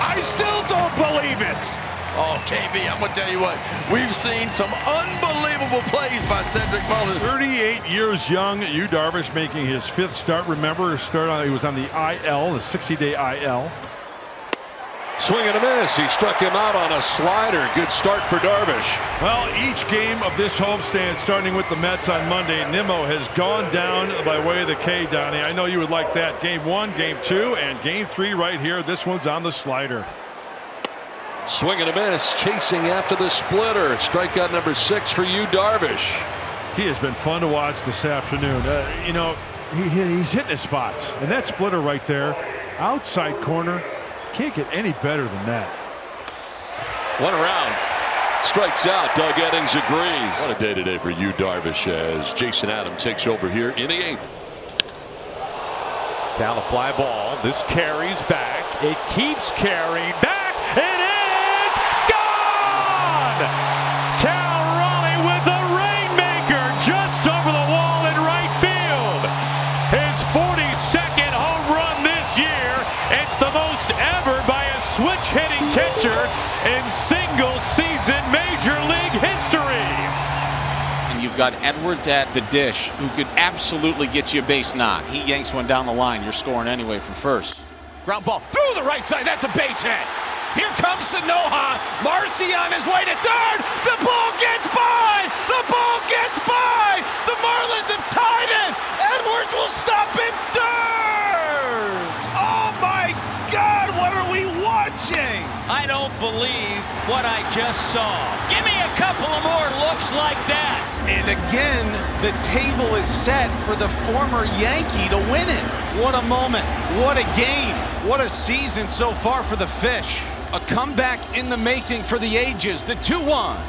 I still don't believe it. Oh, KB, I'm going to tell you what. We've seen some unbelievable plays by Cedric Mullins. 38 years young, Yu Darvish making his 5th start. Remember, he was on the IL, the 60-day IL. Swing and a miss. He struck him out on a slider. Good start for Darvish. Well, each game of this homestand, starting with the Mets on Monday, Nimmo has gone down by way of the K, Donnie. I know you would like that. Game 1, Game 2, and Game 3 right here. This one's on the slider. Swing and a miss. Chasing after the splitter. Strikeout number 6 for Yu Darvish. He has been fun to watch this afternoon. You know, he's hitting his spots. And that splitter right there, outside corner, can't get any better than that. 1 around. Strikes out. Doug Eddings agrees. What a day today for Yu Darvish as Jason Adams takes over here in the 8th. Down a fly ball. This carries back. It keeps carrying back. It is gone! Cal Raleigh with the rainmaker just over the pitcher in single-season Major League history. And you've got Edwards at the dish, who could absolutely get you a base knock. He yanks one down the line. You're scoring anyway from first. Ground ball through the right side. That's a base hit. Here comes Sanoja. Marcy on his way to third. The ball gets by. The ball gets by. The Marlins have tied it. Edwards will stop in third. Oh my God, what are we watching? I don't believe what I just saw. Give me a couple of more looks like that. And again, the table is set for the former Yankee to win it. What a moment. What a game. What a season so far for the Fish. A comeback in the making for the ages. The 2-1.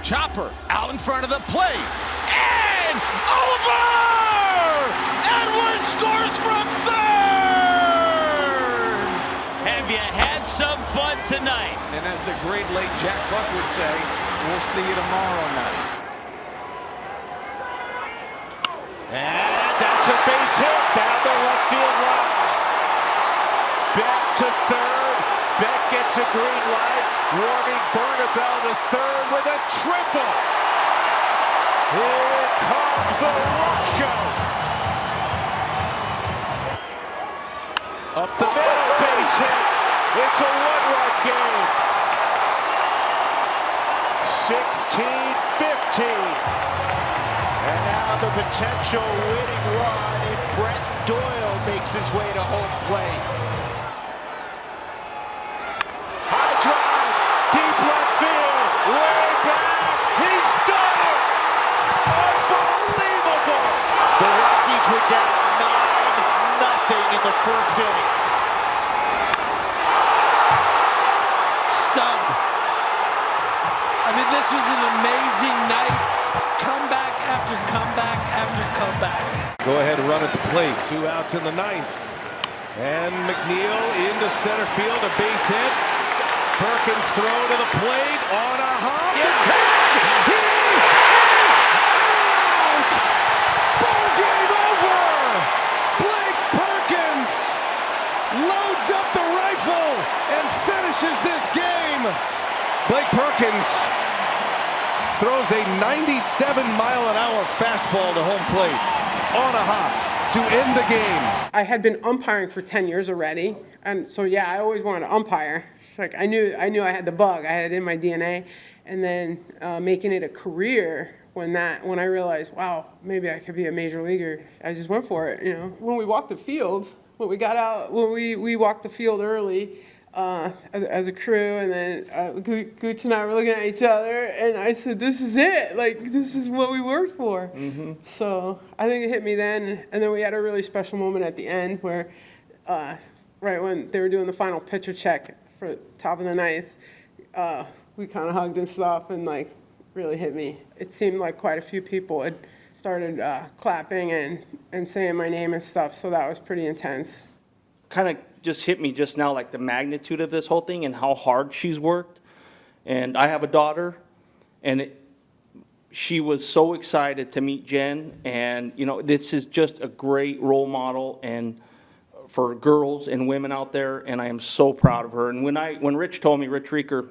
Chopper out in front of the plate. And over! Edwards scores from third! Have you had some fun tonight? And as the great late Jack Buck would say, we'll see you tomorrow night. And that's a base hit down the left field line. Back to third. Beck gets a green light. Warning Bernabel to third with a triple. Here comes the rock show. Up the middle, base hit. It's a one-run game. 16-15. And now the potential winning run, and Brent Doyle makes his way to home plate. High drive, deep left field, way back. He's done it! Unbelievable! The Rockies were down 9-0 in the first inning. Stunned. I mean, this was an amazing night. Comeback after comeback after comeback. Go ahead and run at the plate. 2 outs in the ninth. And McNeil into center field, a base hit. Perkins throw to the plate on a hop. Yeah. He is out! Ball game over! Blake Perkins loads up the rifle and finishes this game. Blake Perkins throws a 97-mile-an-hour fastball to home plate on a hop to end the game. I had been umpiring for 10 years already, and so yeah, I always wanted to umpire. Like I knew I had the bug. I had it in my DNA, and then making it a career when I realized, wow, maybe I could be a major leaguer. I just went for it. You know, when we walked the field, when we walked the field early. As a crew, and then Gooch and I were looking at each other, and I said, this is it, like this is what we worked for. So I think it hit me then, and then we had a really special moment at the end where right when they were doing the final pitcher check for top of the ninth, we kind of hugged and stuff, and like really hit me. It seemed like quite a few people had started clapping and saying my name and stuff, so that was pretty intense. Kind of just hit me just now, like the magnitude of this whole thing and how hard she's worked. And I have a daughter, and she was so excited to meet Jen. And you know, this is just a great role model and for girls and women out there. And I am so proud of her. And when Rich Rieker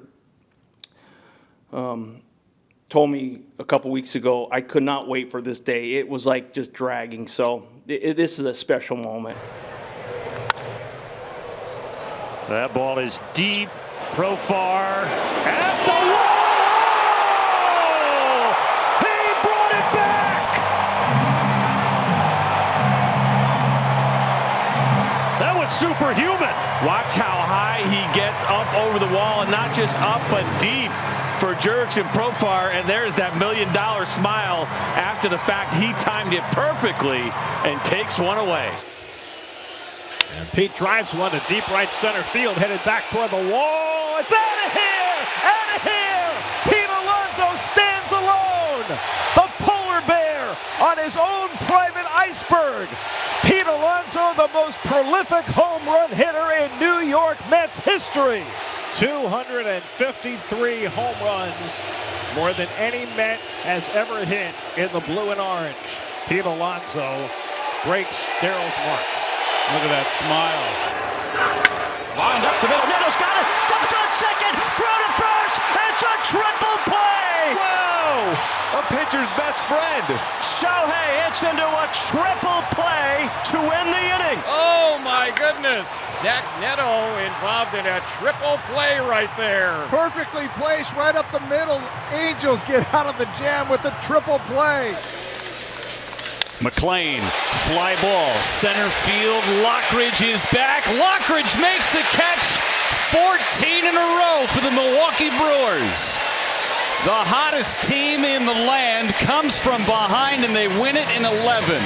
told me a couple weeks ago, I could not wait for this day. It was like just dragging. So this is a special moment. That ball is deep, Profar at the wall! He brought it back! That was superhuman. Watch how high he gets up over the wall, and not just up, but deep for Jurickson Profar. And there's that $1 million smile after the fact he timed it perfectly and takes one away. And Pete drives one to deep right center field, headed back toward the wall. It's out of here! Out of here! Pete Alonso stands alone! The polar bear on his own private iceberg. Pete Alonso, the most prolific home run hitter in New York Mets history. 253 home runs, more than any Met has ever hit in the blue and orange. Pete Alonso breaks Daryl's mark. Look at that smile. Lined up the middle. Neto's got it. Steps second, throw to first. It's a triple play. Whoa! A pitcher's best friend. Shohei hits into a triple play to win the inning. Oh my goodness. Zach Neto involved in a triple play right there. Perfectly placed right up the middle. Angels get out of the jam with the triple play. McLean, fly ball, center field. Lockridge is back. Lockridge makes the catch. 14 in a row for the Milwaukee Brewers. The hottest team in the land comes from behind, and they win it in 11.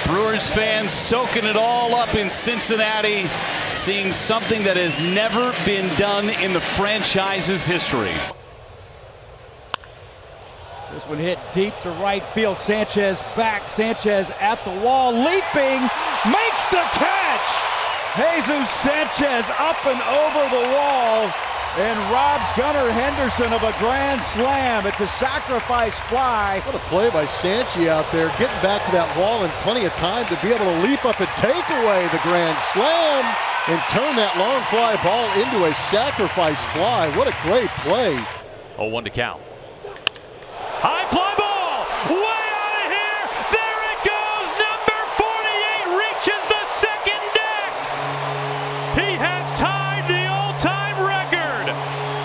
Brewers fans soaking it all up in Cincinnati, seeing something that has never been done in the franchise's history. This one hit deep to right field. Sanchez back. Sanchez at the wall, leaping, makes the catch. Jesus Sanchez up and over the wall and robs Gunnar Henderson of a grand slam. It's a sacrifice fly. What a play by Sanchez out there, getting back to that wall in plenty of time to be able to leap up and take away the grand slam and turn that long fly ball into a sacrifice fly. What a great play. 0-1 to count. High fly ball, way out of here. There it goes. Number 48 reaches the second deck. He has tied the all-time record,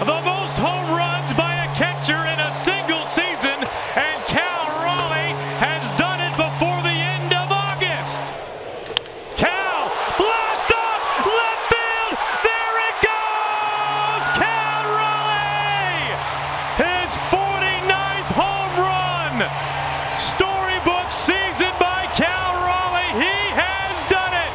the most home runs by a catcher in a single season, and Cal Raleigh has done it before the end of August. Cal, blast off, left field. There it goes. Cal Raleigh, his 49th home run. Storybook season by Cal Raleigh. He has done it.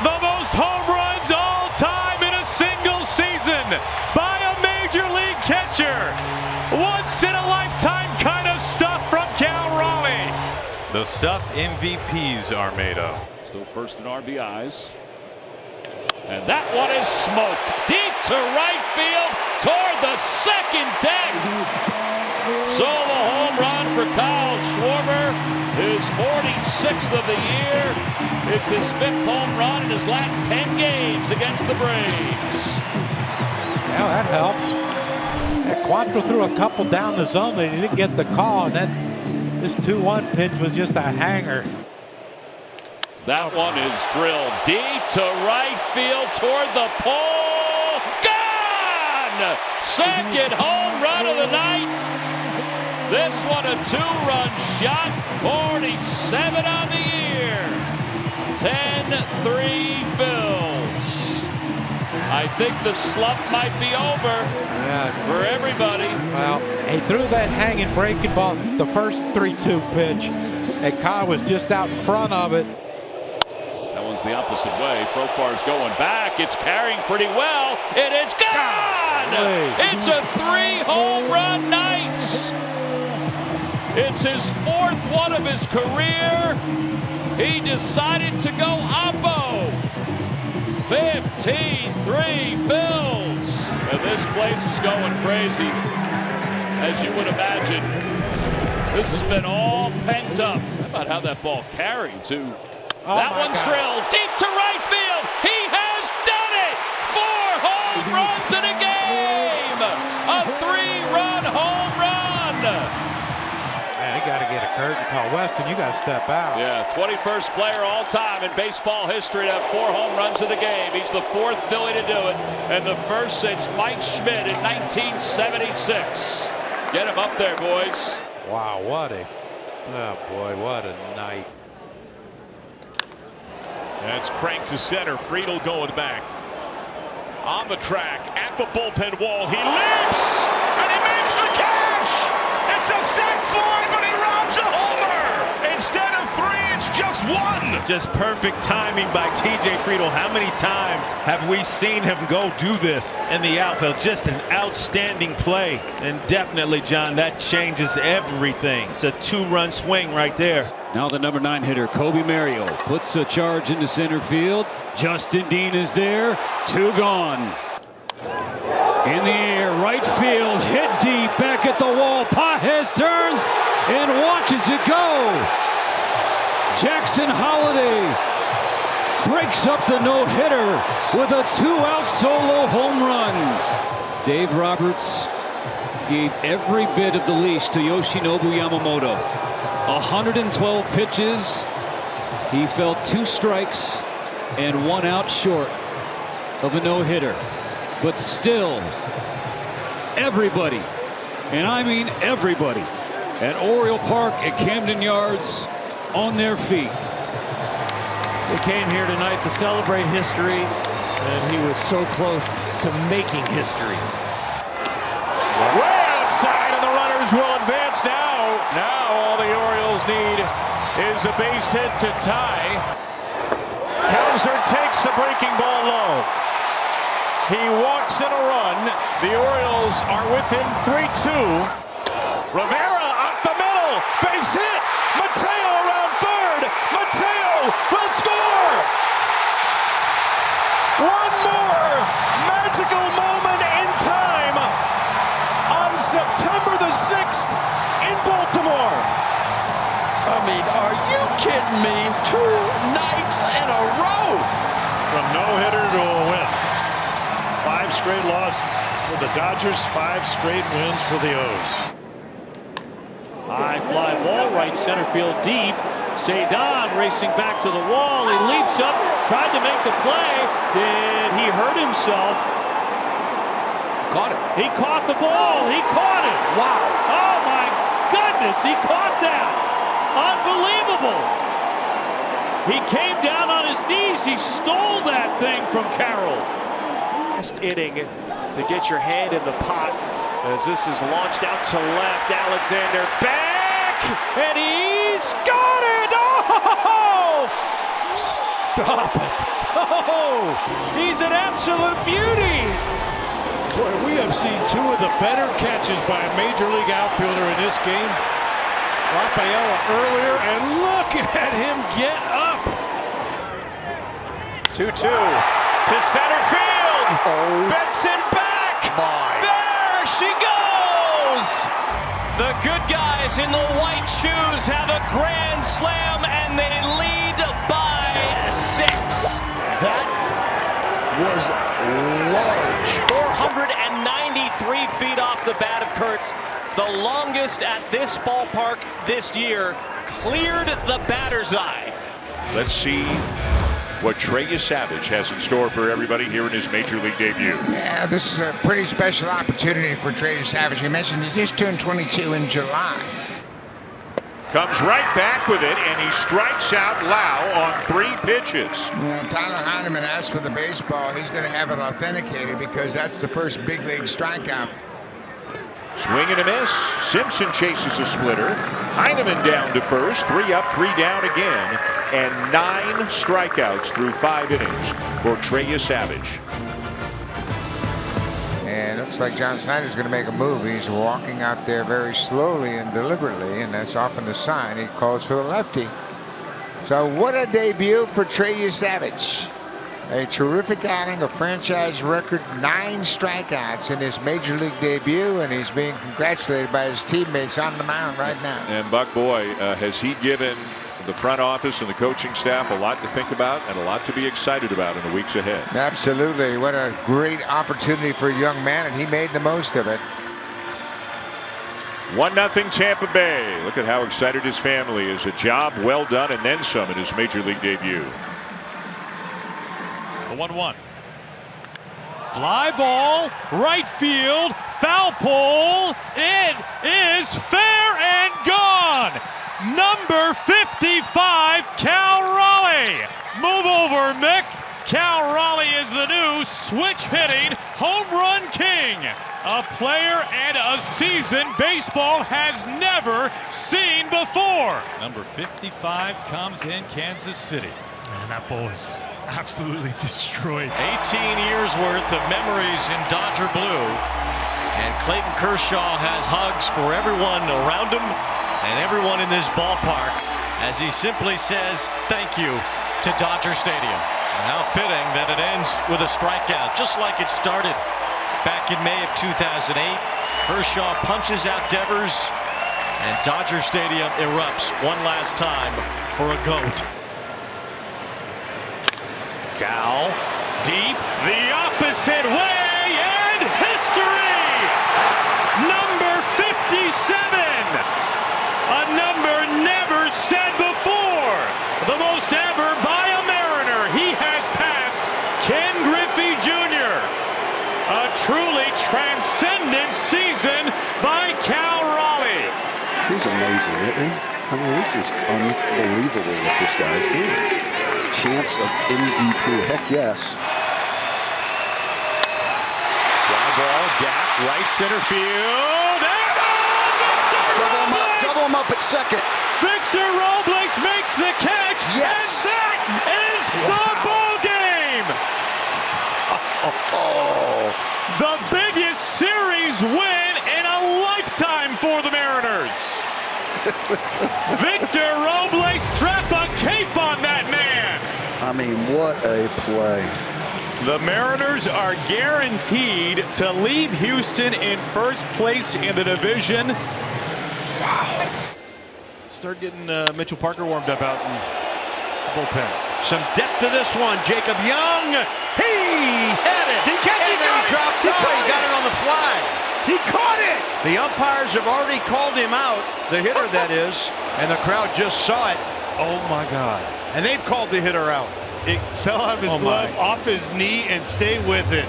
The most home runs all time in a single season by a major league catcher. Once in a lifetime kind of stuff from Cal Raleigh. The stuff MVPs are made of. Still first in RBIs. And that one is smoked deep to right field toward the second deck. Solo home run for Kyle Schwarber, his 46th of the year. It's his 5th home run in his last 10 games against the Braves. Yeah, that helps. Quantrill threw a couple down the zone, but he didn't get the call. And then this 2-1 pitch was just a hanger. That one is drilled deep to right field toward the pole. Gone! Second home run of the night. This one a 2-run shot. 47 on the year. 10-3 Phils. I think the slump might be over for everybody. Well, he threw that hanging breaking ball, the first 3-2 pitch, and Kyle was just out in front of it. That one's the opposite way. Profar's going back. It's carrying pretty well. It is gone! It's a 3-home run night. It's his 4th one of his career. He decided to go oppo. 15-3 Phils. And this place is going crazy, as you would imagine. This has been all pent up. How about how that ball carried, too? That one's drilled deep to right field. He has done it. 4 home runs in a game. A 3-run home run. Man, you got to get a curtain call. Weston, you got to step out. Yeah, 21st player all time in baseball history to have 4 home runs in the game. He's the 4th Philly to do it, and the first since Mike Schmidt in 1976. Get him up there, boys. Wow, oh boy, what a night. That's cranked to center. Friedel going back. On the track, at the bullpen wall. He leaps, and he makes the catch. It's a sac fly, but he robs a homer. Instead of 3, it's just 1. Just perfect timing by TJ Friedel. How many times have we seen him go do this in the outfield? Just an outstanding play. And definitely, John, that changes everything. It's a 2-run swing right there. Now the number 9 hitter, Kobe Mario, puts a charge into center field. Justin Dean is there. 2 gone. In the air, right field, hit deep, back at the wall. Pages turns and watches it go. Jackson Holliday breaks up the no-hitter with a 2-out solo home run. Dave Roberts gave every bit of the leash to Yoshinobu Yamamoto. 112 pitches. He fell 2 strikes and 1 out short of a no-hitter. But still, everybody, and I mean everybody, at Oriole Park at Camden Yards on their feet. They came here tonight to celebrate history, and he was so close to making history. Way outside, and the runners will advance now. Now all the Orioles need is a base hit to tie. Kelsner takes the breaking ball low. He walks in a run. The Orioles are within 3-2. Rivera up the middle. Base hit. Mateo around third. Mateo will score. One more magical moment in time on September the 6th in Baltimore. I mean, are you kidding me? 2 nights in a row. From no-hitter to a win. 5 straight losses for the Dodgers, 5 straight wins for the O's. High fly ball, right center field deep. Cedon racing back to the wall. He leaps up, tried to make the play. Did he hurt himself? Caught it. He caught the ball. He caught it. Wow. Oh my goodness, he caught that. Unbelievable. He came down on his knees. He stole that thing from Carroll. Last inning to get your hand in the pot as this is launched out to left. Alexander back, and he's got it! Oh! Stop it! Oh! He's an absolute beauty! Boy, we have seen 2 of the better catches by a major league outfielder in this game. Rafaela earlier, and look at him get up! 2-2 to center field. Oh. Benson back. There she goes. The good guys in the white shoes have a grand slam, and they lead by 6. That was large. 493 feet off the bat of Kurtz, the longest at this ballpark this year, cleared the batter's eye. Let's see what Trey Savage has in store for everybody here in his major league debut. Yeah, this is a pretty special opportunity for Trey Savage. You mentioned he just turned 22 in July. Comes right back with it, and he strikes out Lau on 3 pitches. Tyler Heineman asked for the baseball. He's going to have it authenticated because that's the first big league strikeout. Swing and a miss. Simpson chases a splitter. Heineman down to first. 3 up, 3 down again. And 9 strikeouts through 5 innings for Trey Savage. And it looks like John Snyder's going to make a move. He's walking out there very slowly and deliberately, and that's often the sign he calls for the lefty. So what a debut for Trey Savage. A terrific outing, a franchise record, 9 strikeouts in his major league debut, and he's being congratulated by his teammates on the mound right now. And Buck, boy, has he given the front office and the coaching staff a lot to think about and a lot to be excited about in the weeks ahead. Absolutely. What a great opportunity for a young man, and he made the most of it. 1-0 Tampa Bay. Look at how excited his family is. A job well done and then some in his major league debut. The 1-1. Fly ball, right field, foul pole. It is fair and gone. Number 55, Cal Raleigh. Move over, Mick. Cal Raleigh is the new switch-hitting home run king. A player and a season baseball has never seen before. Number 55 comes in Kansas City. And that ball is absolutely destroyed. 18 years worth of memories in Dodger blue. And Clayton Kershaw has hugs for everyone around him and everyone in this ballpark as he simply says thank you to Dodger Stadium. And how fitting that it ends with a strikeout, just like it started back in May of 2008. Kershaw punches out Devers, and Dodger Stadium erupts one last time for a GOAT. Cal, deep, the opposite way, and history! Number 57! A number never said before! The most ever by a Mariner. He has passed Ken Griffey Jr. A truly transcendent season by Cal Raleigh. He's amazing, isn't he? I mean, this is unbelievable what this guy's doing. Chance of MVP, heck yes. Fly ball, gap, right center field, and Double him up at second. Victor Robles makes the catch, yes. And that is the ball game. The biggest series win in a lifetime for the Mariners. Victor Robles, strap a cape on that man. I mean, what a play. The Mariners are guaranteed to leave Houston in first place in the division. Wow. Start getting Mitchell Parker warmed up out in the bullpen. Some depth to this one. Jacob Young. He had it. He got it. Dropped it. He got it on the fly. He caught it. The umpires have already called him out. The hitter, that is. And the crowd just saw it. Oh, my God. And they've called the hitter out. It fell out of his glove, off his knee, and stayed with it.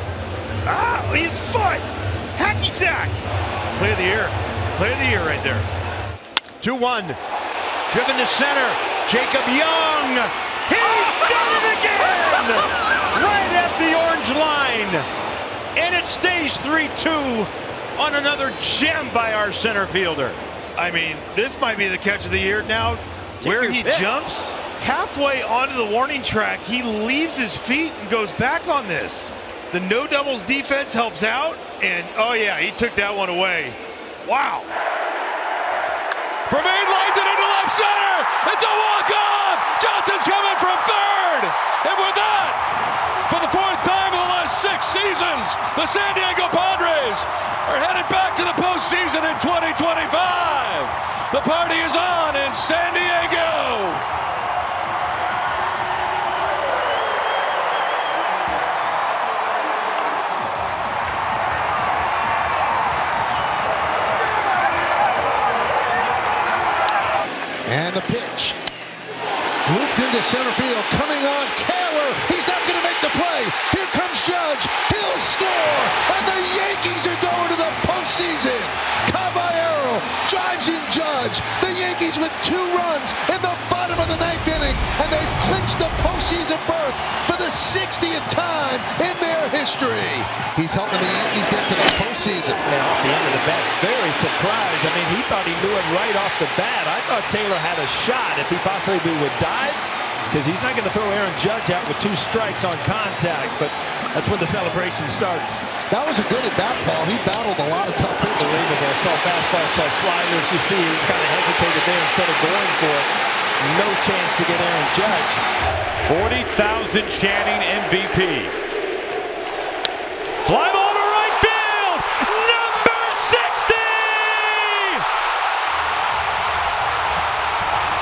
Ah, his foot. Hacky sack. Play of the year. Play of the year right there. 2-1. Driven to center. Jacob Young. He's done it again. Right at the orange line. And it stays 3-2 on another gem by our center fielder. I mean, this might be the catch of the year now. Where he jumps halfway onto the warning track, he leaves his feet and goes back on this. The no doubles defense helps out, and oh yeah, he took that one away. Wow. From eight lines it into left center. It's a walk-off. Johnson's coming from third. And with that, for the fourth time in the last 6 seasons, the San Diego Padres are headed back to the postseason in 2025. The party is on in San Diego. And the pitch. Looped into center field. Coming on Taylor. He's not going to make the play. Here comes Judge. He'll score. And the Yankees are going to the postseason. Caballero drives in Judge. The Yankees with 2 runs in the bottom of the 9th inning. And they've clinched the postseason berth for the 60th time in their history. He's helping the Yankees get to the postseason. Yeah, off the end of the bat, very surprised. I mean, he thought he knew it right off the bat. I thought Taylor had a shot if he possibly would dive, because he's not going to throw Aaron Judge out with 2 strikes on contact, but that's when the celebration starts. That was a good at-bat, Paul. He battled a lot of tough pitches. Unbelievable. Saw fastball, saw sliders. You see, he's kind of hesitated there instead of going for it. No chance to get Aaron Judge. 40,000 chanting MVP. Fly ball to right field. Number 60.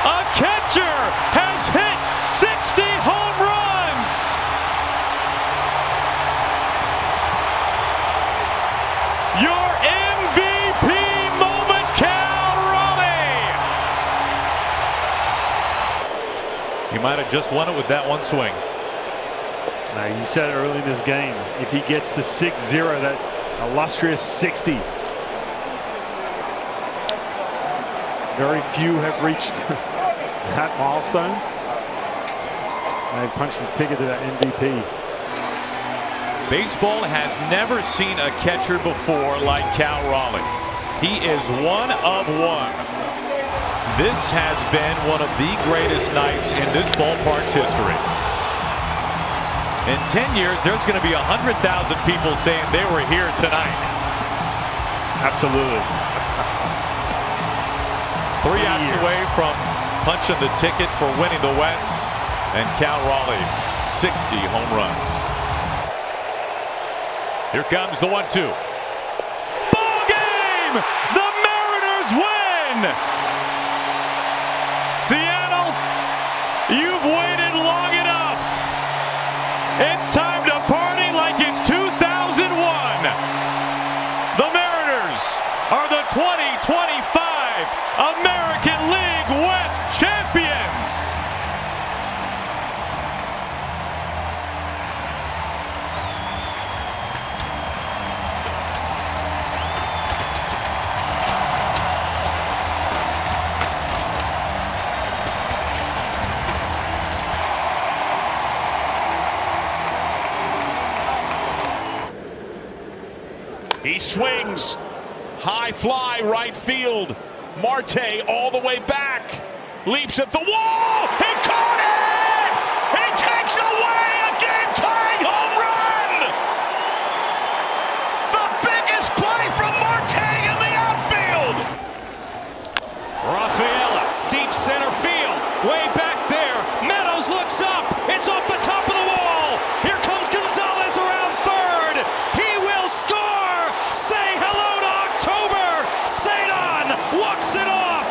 A catcher has hit 60 home runs. Your MVP moment, Cal Raleigh. He might have just won it with that one swing. You said early in this game, if he gets to 6-0, that illustrious 60. Very few have reached that milestone. And he punched his ticket to that MVP. Baseball has never seen a catcher before like Cal Raleigh. He is one of one. This has been one of the greatest nights in this ballpark's history. In 10 years, there's going to be 100,000 people saying they were here tonight. Absolutely. 3 outs away from punching the ticket for winning the West, and Cal Raleigh, 60 home runs. Here comes the 1-2. Ball game! The Mariners win! Seattle, you've waited long enough. It's time to party like it's 2001. The Mariners are the 2025 American League West champions. He swings. High fly right field. Marte all the way back. Leaps at the wall. He caught it! He takes away a game-tying home run! The biggest play from Marte in the outfield! Rafaela, deep center field, way back there. Meadows looks up. It's off the top of the wall. Here comes Gonzalez around third. He will score. Say hello to October. Cedon walks it off.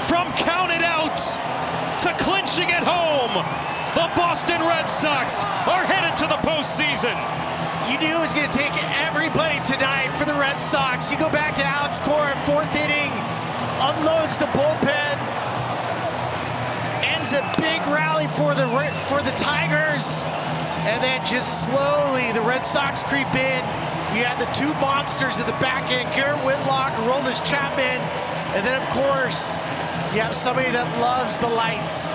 From counted out to clinching at home, the Boston Red Sox are headed to the postseason. You knew it was going to take everybody tonight for the Red Sox. You go back to Alex Cora, fourth inning, unloads the bullpen, ends a big rally for the Tigers, and then just slowly the Red Sox creep in. You had the two monsters at the back end, Garrett Whitlock, Aroldis Chapman, and then of course you have somebody that loves the lights.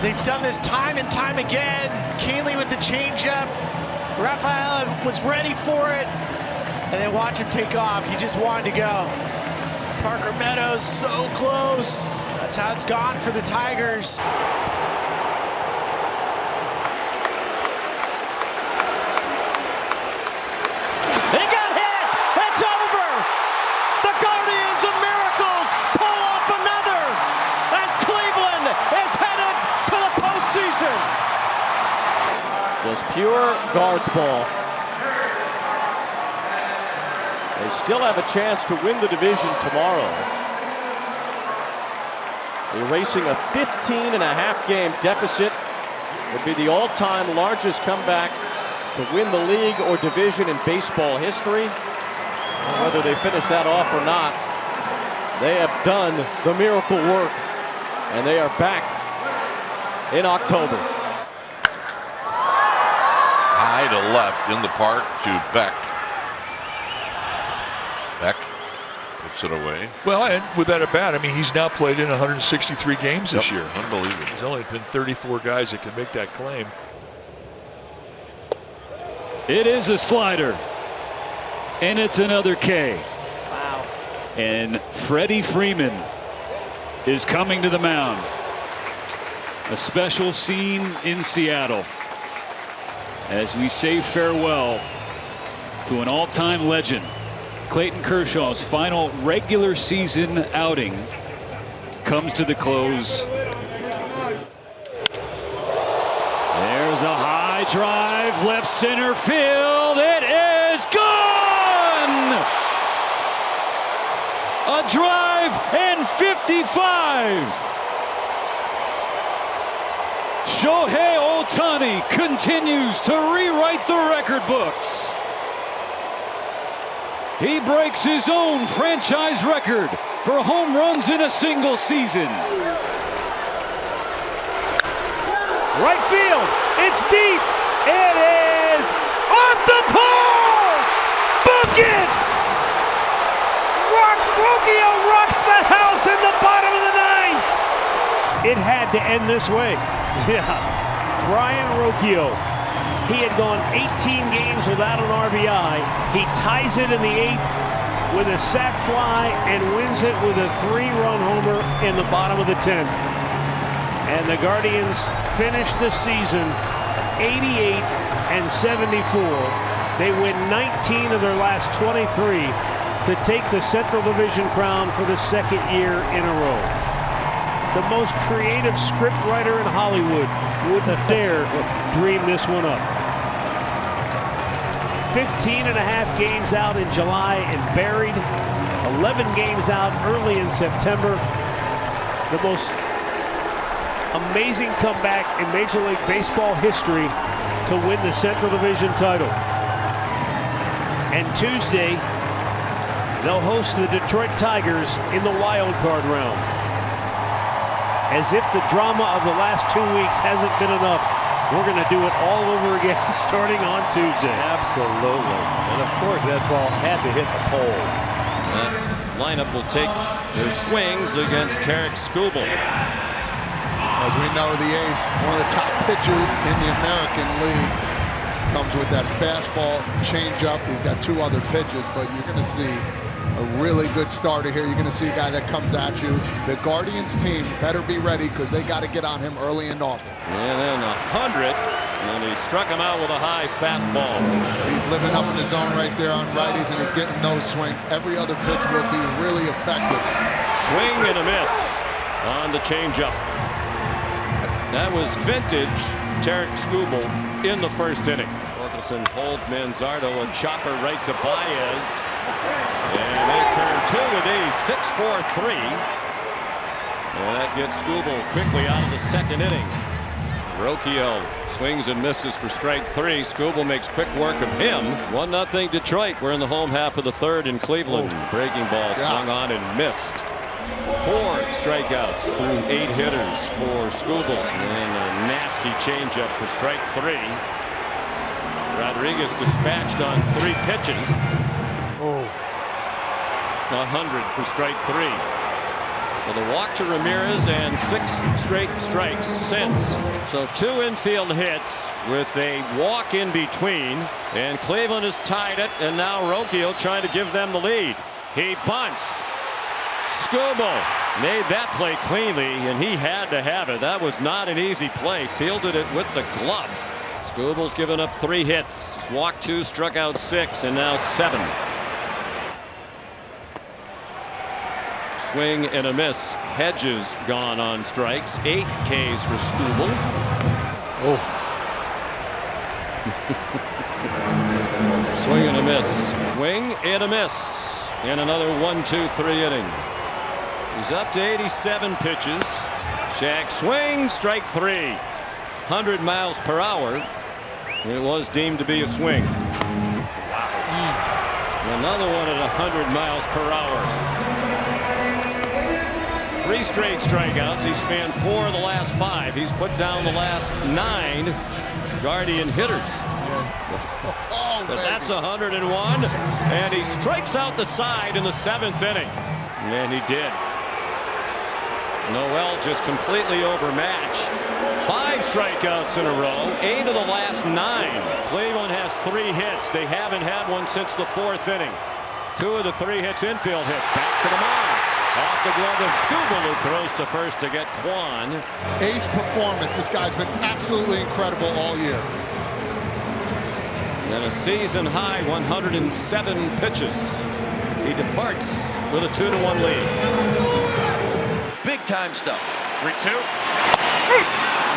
They've done this time and time again. Kahnle with the changeup. Rafaela was ready for it, and then watch him take off. He just wanted to go. Parker Meadows so close. That's how it's gone for the Tigers. He got hit! It's over! The Guardians of Miracles pull off another! And Cleveland is headed to the postseason! Just pure guards ball. They still have a chance to win the division tomorrow. Erasing a 15.5 game deficit would be the all-time largest comeback to win the league or division in baseball history. Whether they finish that off or not, they have done the miracle work, and they are back in October. High to left in the park to Beck. Beck puts it away. Well, and with that at bat, I mean, he's now played in 163 games this year. Unbelievable. There's only been 34 guys that can make that claim. It is a slider. And it's another K. Wow. And Freddie Freeman is coming to the mound. A special scene in Seattle as we say farewell to an all-time legend. Clayton Kershaw's final regular season outing comes to the close. There's a high drive, left center field. It is gone! A drive and 55. Shohei Ohtani continues to rewrite the record books. He breaks his own franchise record for home runs in a single season. Right field, it's deep. It is off the pole. Book it. Rocchio rocks the house in the bottom of the ninth. It had to end this way. Yeah, Brian Rocchio. He had gone 18 games without an RBI. He ties it in the 8th with a sac fly and wins it with a 3-run homer in the bottom of the 10th. And the Guardians finish the season 88-74. They win 19 of their last 23 to take the Central Division crown for the second year in a row. The most creative scriptwriter in Hollywood wouldn't dare dream this one up. 15 and a half games out in July and buried. 11 games out early in September. The most amazing comeback in Major League Baseball history to win the Central Division title. And Tuesday, they'll host the Detroit Tigers in the wild card round. As if the drama of the last 2 weeks hasn't been enough, we're going to do it all over again starting on Tuesday. Absolutely. And of course, that ball had to hit the pole. That lineup will take their swings against Tarek Skubal. As we know, the ace, one of the top pitchers in the American League, comes with that fastball, changeup. He's got 2 other pitches, but you're going to see a really good starter here. You're going to see a guy that comes at you. The Guardians team better be ready because they got to get on him early and often. And then 100, and he struck him out with a high fastball. He's living up in the zone right there on righties, and he's getting those swings. Every other pitch will be really effective. Swing and a miss on the changeup. That was vintage Tarek Skubal in the first inning. Torkelson holds Manzardo, a chopper right to Baez. And they turn 2 with these, 6-4-3. And that gets Skubal quickly out of the second inning. Rocchio swings and misses for strike 3. Skubal makes quick work of him. 1-0 Detroit. We're in the home half of the third in Cleveland. Breaking ball swung on and missed. 4 strikeouts through 8 hitters for Skubal. And a nasty changeup for strike 3. Rodriguez dispatched on 3 pitches. 100 for strike 3. So the walk to Ramirez and 6 straight strikes since. So 2 infield hits with a walk in between. And Cleveland has tied it. And now Rocchio trying to give them the lead. He bunts. Skubal made that play cleanly, and he had to have it. That was not an easy play. Fielded it with the glove. Skubal's given up 3 hits. He's walked 2, struck out 6, and now 7. Swing and a miss. Hedges gone on strikes. 8 Ks for Skubal. Swing and a miss. Swing and a miss. And another 1-2-3 inning. He's up to 87 pitches. Shaq swing, strike 3. 100 miles per hour. It was deemed to be a swing. Another one at 100 miles per hour. 3 straight strikeouts. He's fanned 4 of the last 5. He's put down the last 9 Guardian hitters. But that's 101. And he strikes out the side in the 7th inning. And he did. Noel just completely overmatched. 5 strikeouts in a row. 8 of the last 9. Cleveland has 3 hits. They haven't had one since the 4th inning. 2 of the 3 hits infield hits. Back to the mound. Off the glove of Skubal, who throws to first to get Kwan. Ace performance. This guy's been absolutely incredible all year. And a season high 107 pitches. He departs with a 2-1 lead. Big time stuff. 3-2.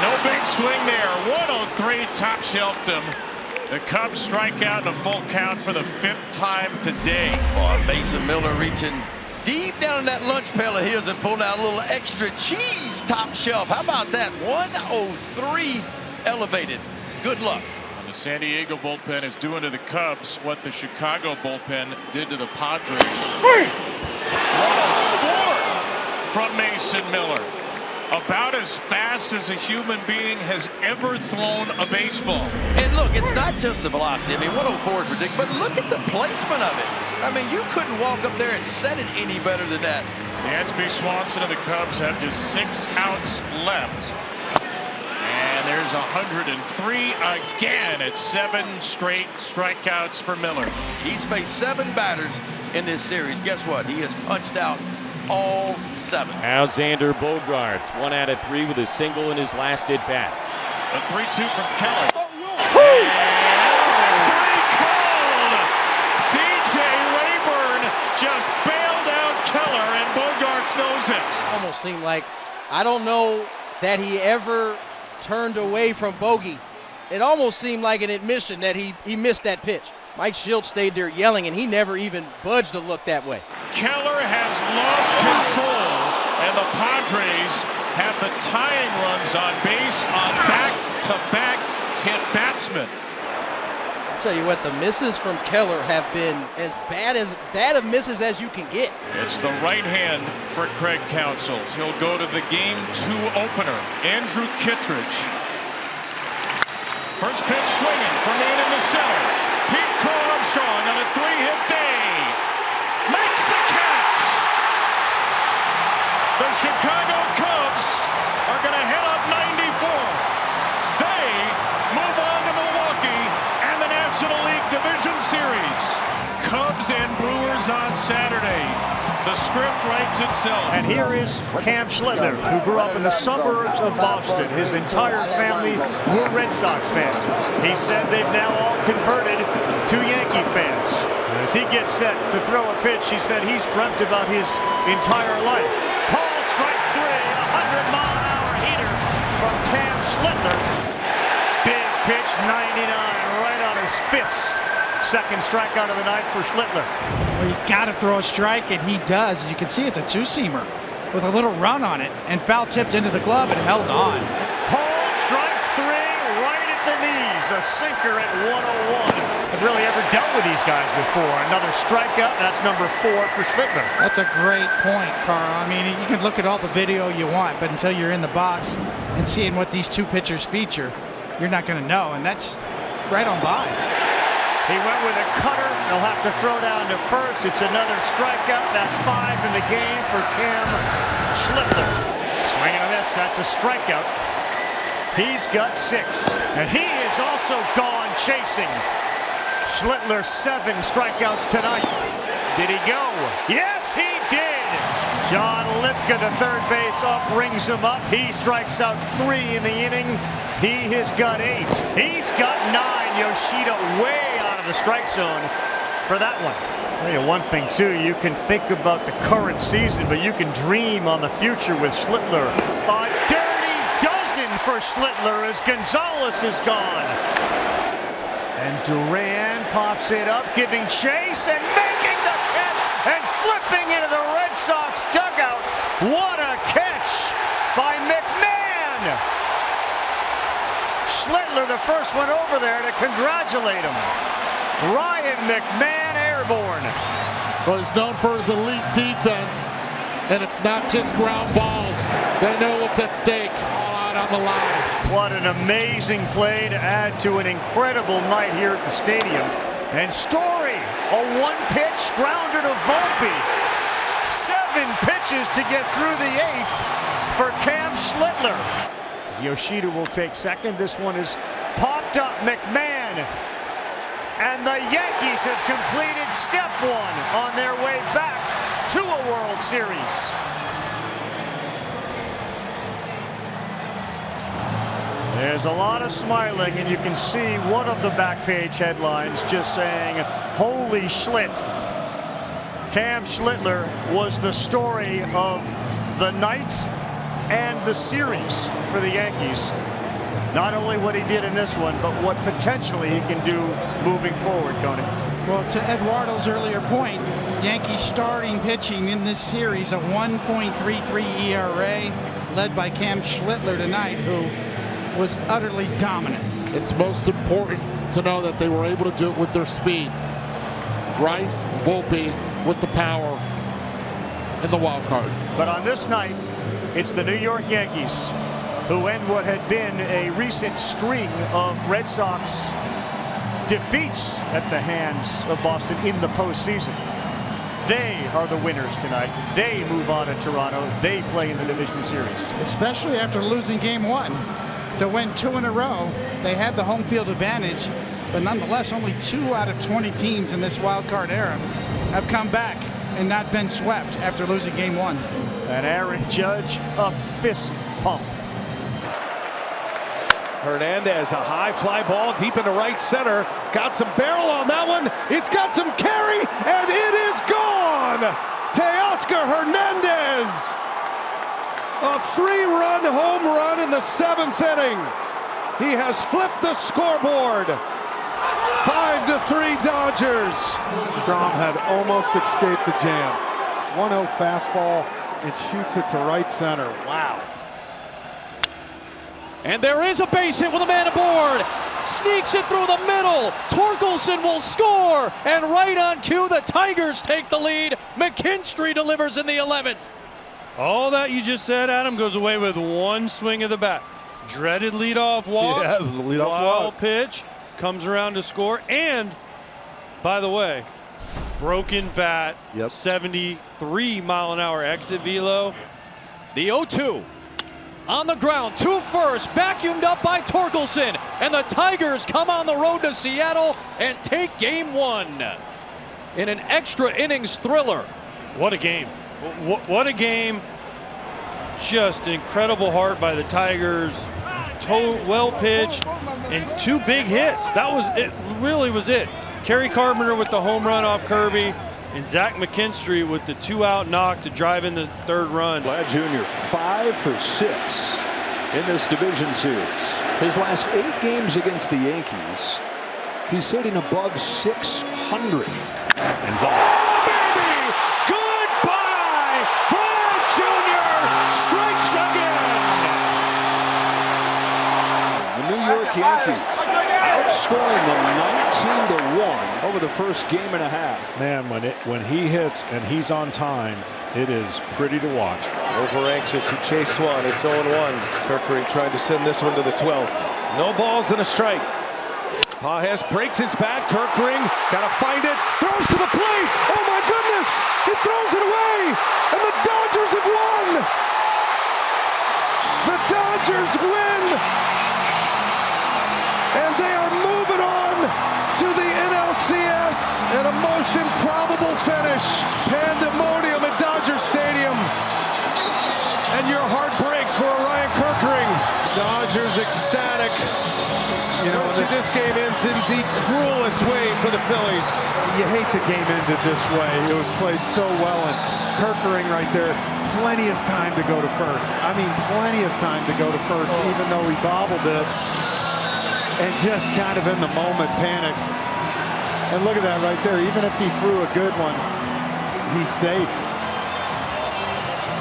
No big swing there. 103 top shelved him. The Cubs strike out in a full count for the 5th time today. Mason Miller reaching deep down in that lunch pail of his and pulling out a little extra cheese top shelf. How about that? 103 elevated. Good luck. The San Diego bullpen is doing to the Cubs what the Chicago bullpen did to the Padres. 104 from Mason Miller. About as fast as a human being has ever thrown a baseball. And look, it's not just the velocity. I mean, 104 is ridiculous, but look at the placement of it. I mean, you couldn't walk up there and set it any better than that. Dansby Swanson and the Cubs have just 6 outs left. And there's 103 again. It's 7 straight strikeouts for Miller. He's faced 7 batters in this series. Guess what? He has punched out all 7. Now Xander Bogaerts, 1 out of 3 with a single in his last at bat. A 3-2 from Keller. And strike 3 called. DJ Rayburn just bailed out Keller, and Bogaerts knows it. Almost seemed like, I don't know that he ever turned away from Bogey. It almost seemed like an admission that he missed that pitch. Mike Shildt stayed there yelling, and he never even budged to look that way. Keller has lost control, and the Padres have the tying runs on base on back-to-back hit batsmen. I'll tell you what, the misses from Keller have been as bad of misses as you can get. It's the right hand for Craig Counsell. He'll go to the Game 2 opener. Andrew Kittredge. First pitch swinging from in into center. Pete Crow Armstrong on a 3-hit day. Makes the catch! The Chicago Cubs are going to head up 94. They move on to Milwaukee and the National League Division Series. Cubs and Brewers on Saturday. The script writes itself. And here is Cam Schlittler, who grew up in the suburbs of Boston. His entire family were Red Sox fans. He said they've now all converted to Yankee fans. As he gets set to throw a pitch, he said he's dreamt about his entire life. Called strike 3, 100-mile-an-hour heater from Cam Schlittler. Big pitch, 99, right on his fist. Second strikeout of the night for Schlittler. Well, you got to throw a strike, and he does. You can see it's a two-seamer with a little run on it, and foul tipped into the glove and held on. Called strike 3, right at the knees. A sinker at 101. I've really ever dealt with these guys before. Another strikeout. That's number 4 for Schlittler. That's a great point, Carl. I mean, you can look at all the video you want, but until you're in the box and seeing what these two pitchers feature, you're not going to know, and that's right on by. He went with a cutter. They'll have to throw down to first. It's another strikeout. That's 5 in the game for Cam Schlittler. Swing and a miss. That's a strikeout. He's got 6. And he is also gone chasing. Schlittler 7 strikeouts tonight. Did he go? Yes, he did. John Lipka, the third base up, rings him up. He strikes out 3 in the inning. He has got 8. He's got 9. Yoshida way out of the strike zone for that one. I'll tell you one thing, too. You can think about the current season, but you can dream on the future with Schlittler. A dirty dozen for Schlittler as Gonzalez is gone. And Duran pops it up, giving chase and making the catch and flipping into the Red Sox dugout. What a catch by McMahon! Schlittler, the first one over there to congratulate him. Ryan McMahon airborne. Well, he's known for his elite defense, and it's not just ground balls. They know what's at stake. All out on the line. What an amazing play to add to an incredible night here at the stadium. And Story, a one-pitch grounder to Volpe. 7 pitches to get through the 8th for Cam Schlittler. Yoshida will take second. This one is popped up. McMahon. And the Yankees have completed step 1 on their way back to a World Series. There's a lot of smiling, and you can see one of the back page headlines just saying, "Holy Schlitt." Cam Schlittler was the story of the night and the series for the Yankees. Not only what he did in this one, but what potentially he can do moving forward, Tony. Well, to Eduardo's earlier point, Yankees starting pitching in this series, a 1.33 ERA, led by Cam Schlittler tonight, who was utterly dominant. It's most important to know that they were able to do it with their speed. Rice, Volpe with the power in the wild card. But on this night, it's the New York Yankees who end what had been a recent string of Red Sox defeats at the hands of Boston in the postseason. They are the winners tonight. They move on to Toronto. They play in the division series. Especially after losing game 1. To win 2 in a row, they have the home field advantage, but nonetheless, only 2 out of 20 teams in this wild card era have come back and not been swept after losing game 1. And Aaron Judge, a fist pump. Hernandez, a high fly ball deep into right center. Got some barrel on that one. It's got some carry, and it is gone! Teoscar Hernandez! A 3-run home run in the 7th inning. He has flipped the scoreboard. 5-3 Dodgers. Strom had almost escaped the jam. 1-0 fastball and shoots it to right center. Wow. And there is a base hit with a man aboard. Sneaks it through the middle. Torkelson will score. And right on cue, the Tigers take the lead. McKinstry delivers in the 11th. All that you just said, Adam, goes away with one swing of the bat. Dreaded leadoff walk. Yeah, it was a leadoff wild walk. pitch. Comes around to score. And, by the way, broken bat. Yep. 73-mile-an-hour exit velo. The 0-2. On the ground, 2 first, vacuumed up by Torkelson. And the Tigers come on the road to Seattle and take game 1 in an extra innings thriller. What a game. What a game. Just incredible heart by the Tigers. Well pitched and 2 big hits. That was it. Really was it. Kerry Carpenter with the home run off Kirby, and Zach McKinstry with the 2-out knock to drive in the 3rd run. Vlad Jr. 5 for 6 in this division series. His last 8 games against the Yankees, he's hitting above 600. And Baby! Goodbye! Vlad Jr. strikes again! the New York Yankees outscoring them 19-1 over the first game and a half. Man, when he hits and he's on time, it is pretty to watch. Over anxious, he chased one. It's 0-1. Kirkering trying to send this one to the 12th. No balls and a strike. Pages breaks his bat. Kirkering got to find it. Throws to the plate. Oh my goodness! He throws it away, and the Dodgers have won. The Dodgers win, and they are moving on to the NLCS in a most improbable finish. Pandemonium at Dodger Stadium. And your heart breaks for Ryan Kirkering. Dodgers ecstatic. You know, this game ends in the cruelest way for the Phillies. You hate the game ended this way. It was played so well, and Kirkering right there, plenty of time to go to first. I mean, plenty of time to go to first, even though he bobbled it. And just kind of in the moment panicked. And look at that right there. Even if he threw a good one, he's safe.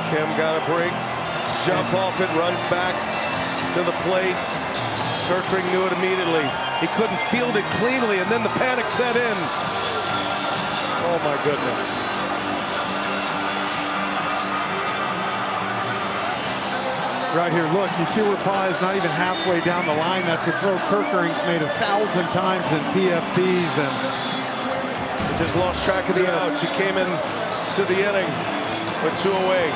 Kim got a break, jump off it, runs back to the plate. Kirkering knew it immediately. He couldn't field it cleanly, and then the panic set in. Oh my goodness. Right here, look, you see where Pa is not even halfway down the line. That's a throw Kirkering's made 1,000 times in PFBs, and he just lost track of the outs. He came in to the inning with 2 away.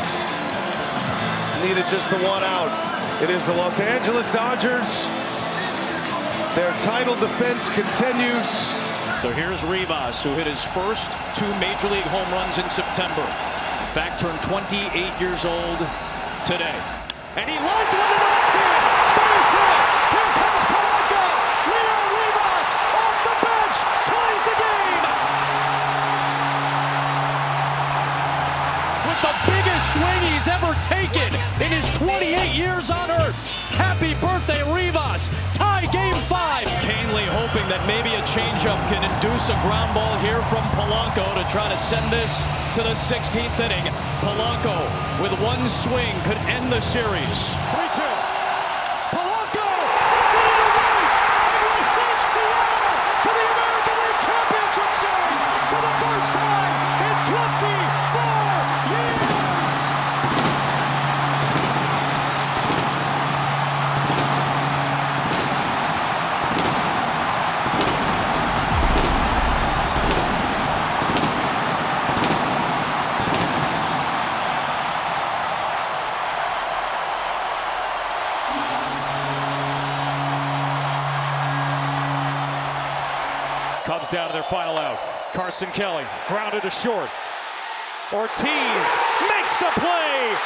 Needed just the 1 out. It is the Los Angeles Dodgers. Their title defense continues. So here's Rivas, who hit his first 2 Major League home runs in September. In fact, turned 28 years old today. And he lines one to the outfield. Base hit. Here comes Polanco. Leo Rivas off the bench. Ties the game. With the biggest swing he's ever taken in his 28 years on Earth. Happy birthday, Rivas. Tie game 5. Canely hoping that maybe a changeup can induce a ground ball here from Polanco to try to send this to the 16th inning. Polanco with 1 swing could end the series. 3-2. Polanco sends it away and will send Seattle to the American League Championship Series for the first time in 24 years. Cubs down to their final out. Carson Kelly grounded to short. Ortiz makes the play.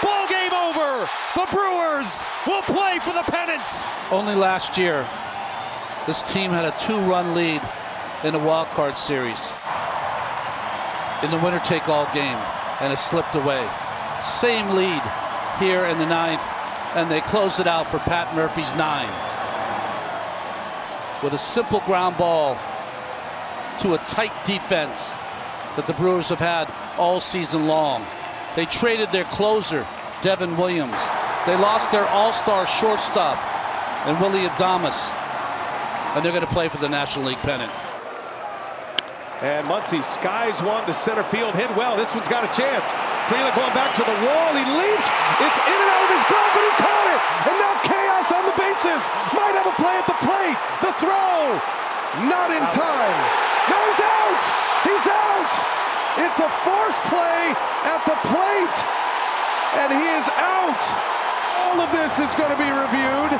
Ball game over. The Brewers will play for the pennant. Only last year, this team had a 2-run lead in the wild card series in the winner-take-all game, and it slipped away. Same lead here in the 9th, and they closed it out for Pat Murphy's 9. with a simple ground ball to a tight defense that the Brewers have had all season long. They traded their closer, Devin Williams. They lost their all-star shortstop, and Willie Adames. And they're going to play for the National League pennant. And Muncy skies one to center field, hit well. This one's got a chance. Freeland going back to the wall. He leaps. It's in and out of his glove, but he caught it. And now chaos on the bases. Might have a play at the plate. The throw. Not in time. No, he's out. He's out. It's a forced play at the plate. And he is out. All of this is going to be reviewed.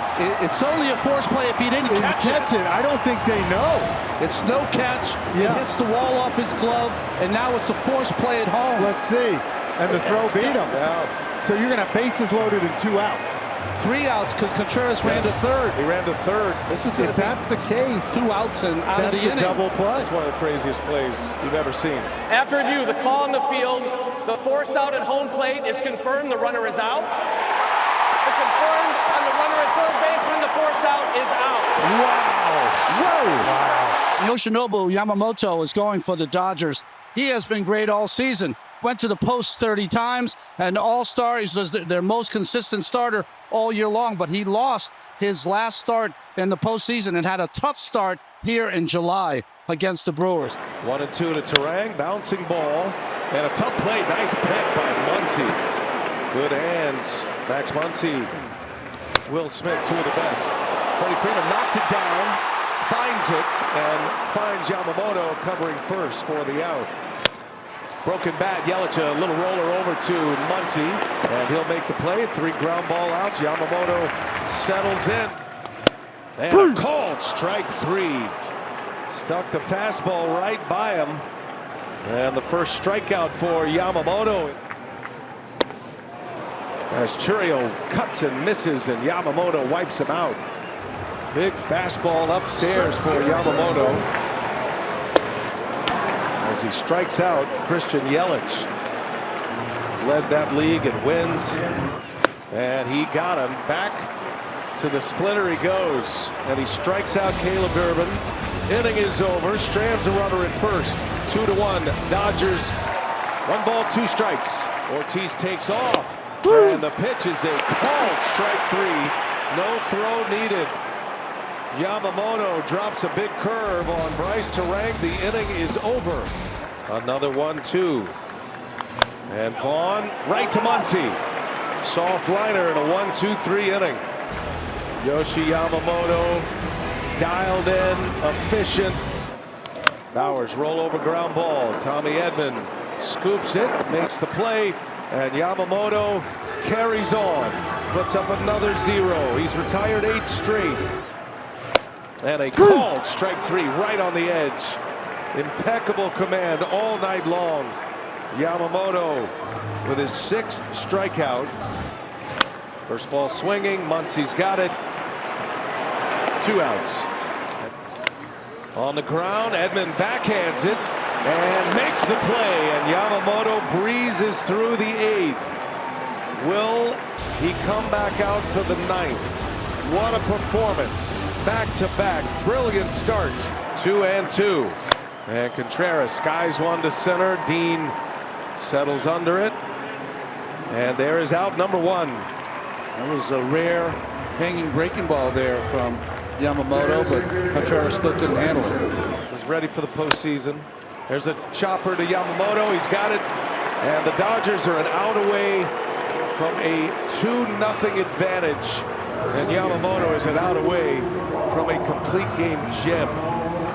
It's only a forced play if he didn't catch it. I don't think they know. It's no catch. Yeah. It hits the wall off his glove, and now it's a forced play at home. Let's see. And the throw beat him. Yeah. So you're going to have bases loaded and 2 outs. 3 outs because Contreras ran to third. He ran to third. This is If that's the case, 2 outs and out of the inning. That's a double play. It's one of the craziest plays you've ever seen. After review, the call on the field, the force out at home plate is confirmed. The runner is out. The confirmed on the runner at third base when the force out is out. Whoa! Yoshinobu Yamamoto is going for the Dodgers. He has been great all season. Went to the post 30 times, and All-Star, he was their most consistent starter all year long, but he lost his last start in the postseason and had a tough start here in July against the Brewers. 1-2 to Terang, bouncing ball, and a tough play. Nice pick by Muncy. Good hands, Max Muncy. Will Smith, 2 of the best. Freddie Freeman knocks it down, finds it, and finds Yamamoto covering first for the out. Broken bat, Yelich, a little roller over to Muncy, and he'll make the play. 3 ground ball outs. Yamamoto settles in. And a called strike 3. Stuck the fastball right by him. And the first strikeout for Yamamoto. As Churio cuts and misses, and Yamamoto wipes him out. Big fastball upstairs for Yamamoto. As he strikes out, Christian Yelich led that league in wins. And he got him. Back to the splitter he goes. And he strikes out Caleb Durbin. Inning is over. Strands a runner at first. 2-1. Dodgers. 1 ball, 2 strikes. Ortiz takes off. And the pitch is a called strike 3. No throw needed. Yamamoto drops a big curve on Bryce Terang. The inning is over. Another 1-2. And Vaughn right to Muncy. Soft liner in a 1-2-3 inning. Yoshi Yamamoto dialed in, efficient. Bowers roll over ground ball. Tommy Edman scoops it, makes the play, and Yamamoto carries on. Puts up another 0. He's retired 8 straight. And a called strike 3 right on the edge. Impeccable command all night long. Yamamoto with his 6th strikeout. First ball swinging. Muncy's got it. 2 outs. On the ground, Edman backhands it and makes the play. And Yamamoto breezes through the 8th. Will he come back out for the 9th? What a performance. Back-to-back, brilliant starts. 2-2. And Contreras skies one to center. Dean settles under it. And there is out number 1. That was a rare hanging breaking ball there from Yamamoto, but Contreras still couldn't handle it. Was ready for the postseason. There's a chopper to Yamamoto. He's got it. And the Dodgers are an out away from a 2-0 advantage. And Yamamoto is an out away from a complete game gem.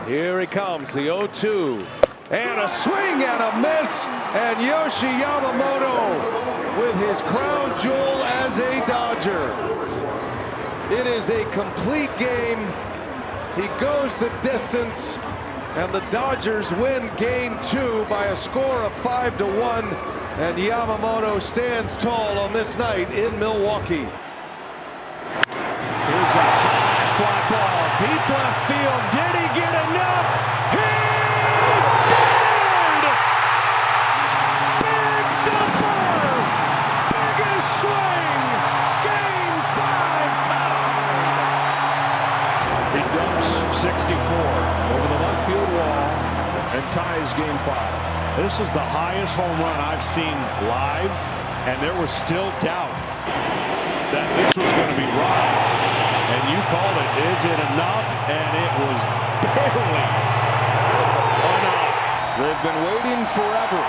Here he comes, the 0-2. And a swing and a miss. And Yoshi Yamamoto with his crown jewel as a Dodger. It is a complete game. He goes the distance. And the Dodgers win game 2 by a score of 5-1. And Yamamoto stands tall on this night in Milwaukee. Here's a high fly ball, deep left field. Did he get enough? He did! Big dumper! Biggest swing! Game 5 tie! He dumps 6 ties Game 5. This is the highest home run I've seen live, and there was still doubt that this was going to be robbed. And you called it, is it enough? And it was barely enough. They've been waiting forever.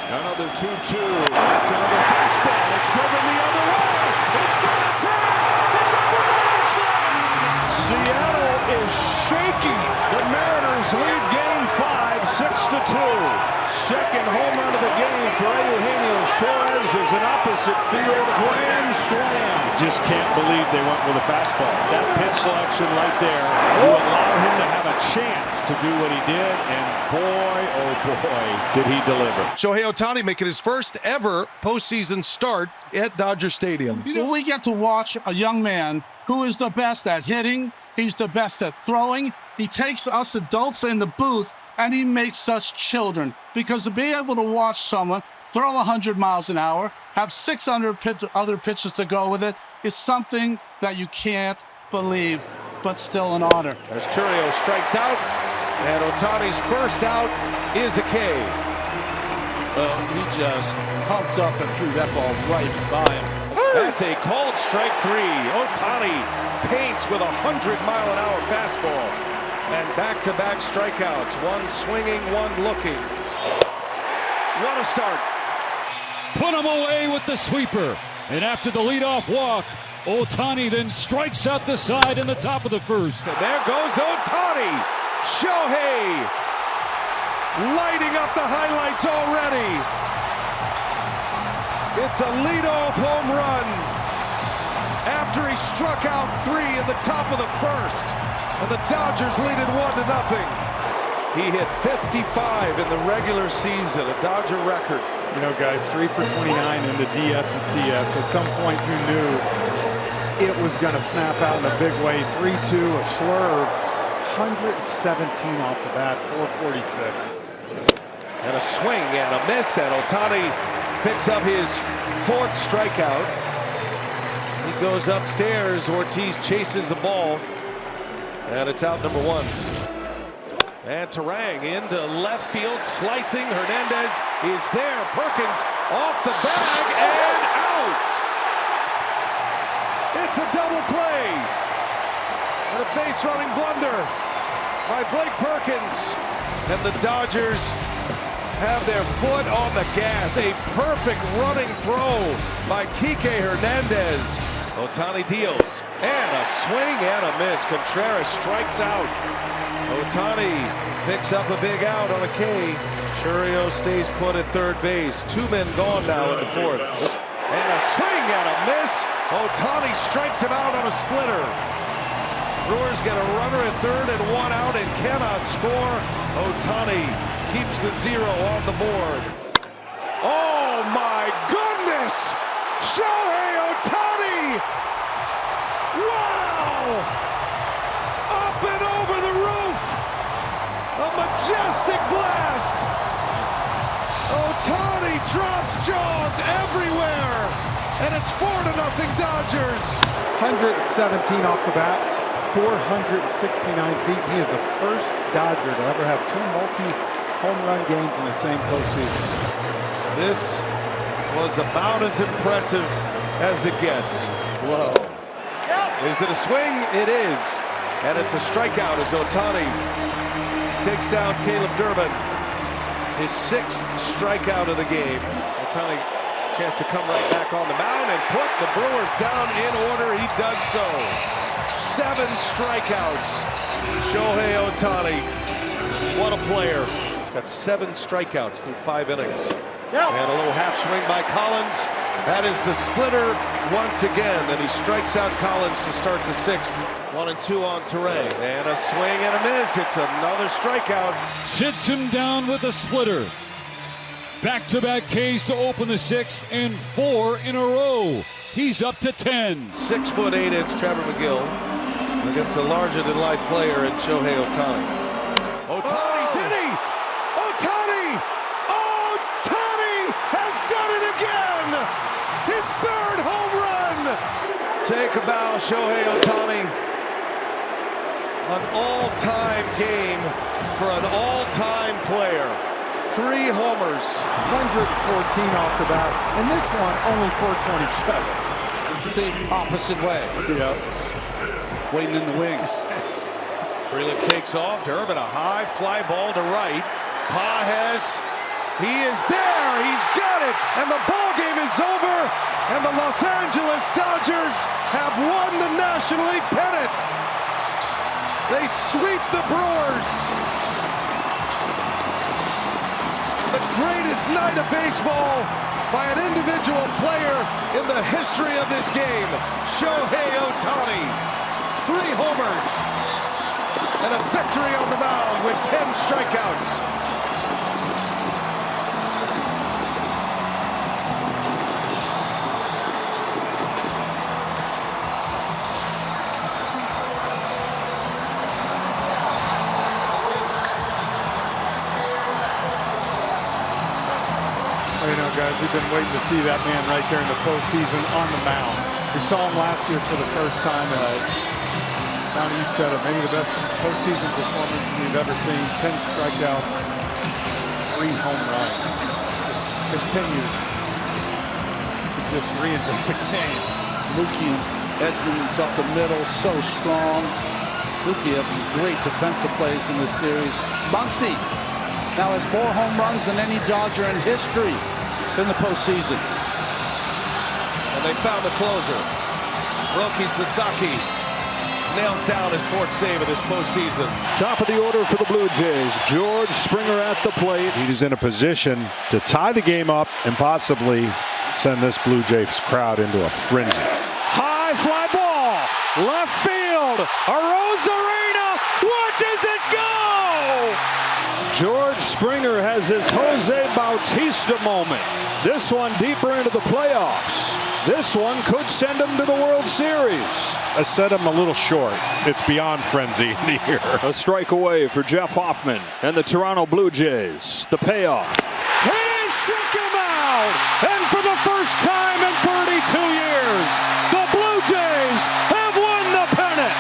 Another 2-2. That's another fastball. It's driven the other way. It's got a touch. It's a grand slam. Seattle is shaking. The Mariners lead Game 5, 6-2. Second home run of the game for Eugenio Suarez is an opposite field grand slam. Just can't believe they went with a fastball. That pitch selection right there will allow him to have a chance to do what he did, and boy, oh boy, did he deliver. Shohei Ohtani making his first ever postseason start at Dodger Stadium. So we get to watch a young man who is the best at hitting. He's the best at throwing. He takes us adults in the booth and he makes us children. Because to be able to watch someone throw 100 miles an hour, have 600 other pitches to go with it, is something that you can't believe, but still an honor. As Chourio strikes out, and Ohtani's first out is a K. Well, he just pumped up and threw that ball right by him. That's a called strike 3. Ohtani paints with a 100-mile-an-hour fastball. And back-to-back strikeouts. One swinging, one looking. What a start. Put him away with the sweeper. And after the leadoff walk, Ohtani then strikes out the side in the top of the first. And there goes Ohtani. Shohei lighting up the highlights already. It's a leadoff home run after he struck out 3 in the top of the first. And the Dodgers lead it 1-0. He hit 55 in the regular season, a Dodger record. You know, guys, 3 for 29 in the DS and CS. At some point, you knew it was going to snap out in a big way. 3-2, a slurve, 117 off the bat, 446. And a swing and a miss, and Ohtani picks up his 4th strikeout. He goes upstairs. Ortiz chases the ball. And it's out number 1. And Terang into left field, slicing. Hernandez is there. Perkins off the bag and out. It's a double play. And a base running blunder by Blake Perkins. And the Dodgers have their foot on the gas. A perfect running throw by Kike Hernandez. Ohtani deals, and a swing and a miss. Contreras strikes out. Ohtani picks up a big out on a K. Chourio stays put at third base. 2 men gone now in the 4th. And a swing and a miss. Ohtani strikes him out on a splitter. Brewers get a runner at third and 1 out and cannot score. Ohtani keeps the 0 on the board. Oh my goodness! Shohei Ohtani! Wow! Up and over the roof! A majestic blast! Ohtani drops jaws everywhere! And it's 4-0 Dodgers! 117 off the bat, 469 feet. He is the first Dodger to ever have 2 multi-home run games in the same postseason. This was about as impressive as it gets. Whoa. Is it a swing? It is. And it's a strikeout as Ohtani takes down Caleb Durbin. His 6th strikeout of the game. Ohtani, chance to come right back on the mound and put the Brewers down in order. He does so. 7 strikeouts. Shohei Ohtani. What a player. He's got 7 strikeouts through 5 innings. And a little half swing by Collins. That is the splitter once again. And he strikes out Collins to start the 6th. 1-2 on Terang. And a swing and a miss. It's another strikeout. Sits him down with a splitter. Back-to-back Ks to open the 6th and 4 in a row. He's up to 10. 6 foot 8 inch Trevor McGill against a larger-than-life player in Shohei Ohtani. Ohtani, did he? Ohtani! Ohtani has done it again! His 3rd home run! Take a bow, Shohei Ohtani. An all-time game for an all-time player. 3 homers. 114 off the bat, and this one only 427. The opposite way. Yep. Waiting in the wings. Frelick takes off. Durbin, a high fly ball to right. Pages, he is there. He's got it. And the ball game is over. And the Los Angeles Dodgers have won the National League pennant. They sweep the Brewers. The greatest night of baseball by an individual player in the history of this game. Shohei Ohtani. 3 homers. And a victory on the mound with 10 strikeouts. You know, guys, we've been waiting to see that man right there in the postseason on the mound. We saw him last year for the first time, and now you said it, maybe the best postseason performance we've ever seen. 10 strikeouts, 3 home runs. Continues to just reinvent the game. Mookie Edmonds up the middle, so strong. Mookie had some great defensive plays in this series. Muncy now has more home runs than any Dodger in history in the postseason. And they found the closer. Roki Sasaki nails down his 4th save of this postseason. Top of the order for the Blue Jays. George Springer at the plate. He's in a position to tie the game up and possibly send this Blue Jays crowd into a frenzy. High fly ball, left field, Arozarena, watches it go! George Springer has his Jose Bautista moment. This one deeper into the playoffs. This one could send him to the World Series. I set him a little short. It's beyond frenzy here. A strike away for Jeff Hoffman and the Toronto Blue Jays. The payoff. He struck him out! And for the first time in 32 years, the Blue Jays have won the pennant!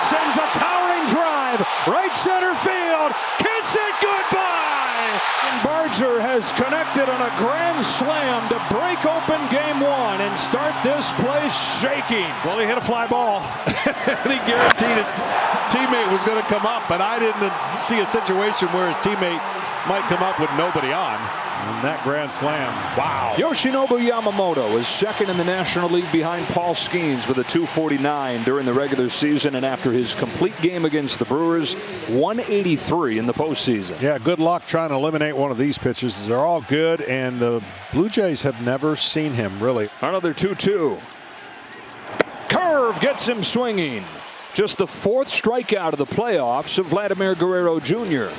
Sends a towering drive, right center field, kiss it goodbye! And Barger has connected on a grand slam to break open game 1 and start this place shaking. Well, he hit a fly ball, and he guaranteed his teammate was going to come up, but I didn't see a situation where his teammate might come up with nobody on. And that grand slam, wow. Yoshinobu Yamamoto is second in the National League behind Paul Skeens with a .249 during the regular season, and after his complete game against the Brewers, 183 in the postseason. Yeah, good luck trying to eliminate one of these pitches. They're all good, and the Blue Jays have never seen him, really. Another 2-2. Curve gets him swinging. Just the 4th strikeout of the playoffs of Vladimir Guerrero Jr.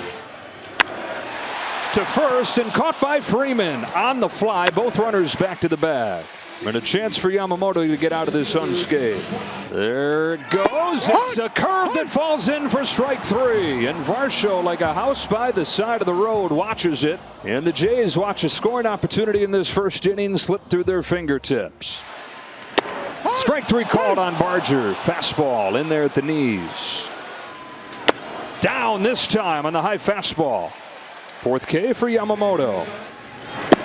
To first and caught by Freeman on the fly. Both runners back to the bag. And a chance for Yamamoto to get out of this unscathed. There it goes. It's a curve that falls in for strike 3. And Varsho, like a house by the side of the road, watches it. And the Jays watch a scoring opportunity in this first inning slip through their fingertips. Strike 3 called on Barger. Fastball in there at the knees. Down this time on the high fastball. 4th K for Yamamoto.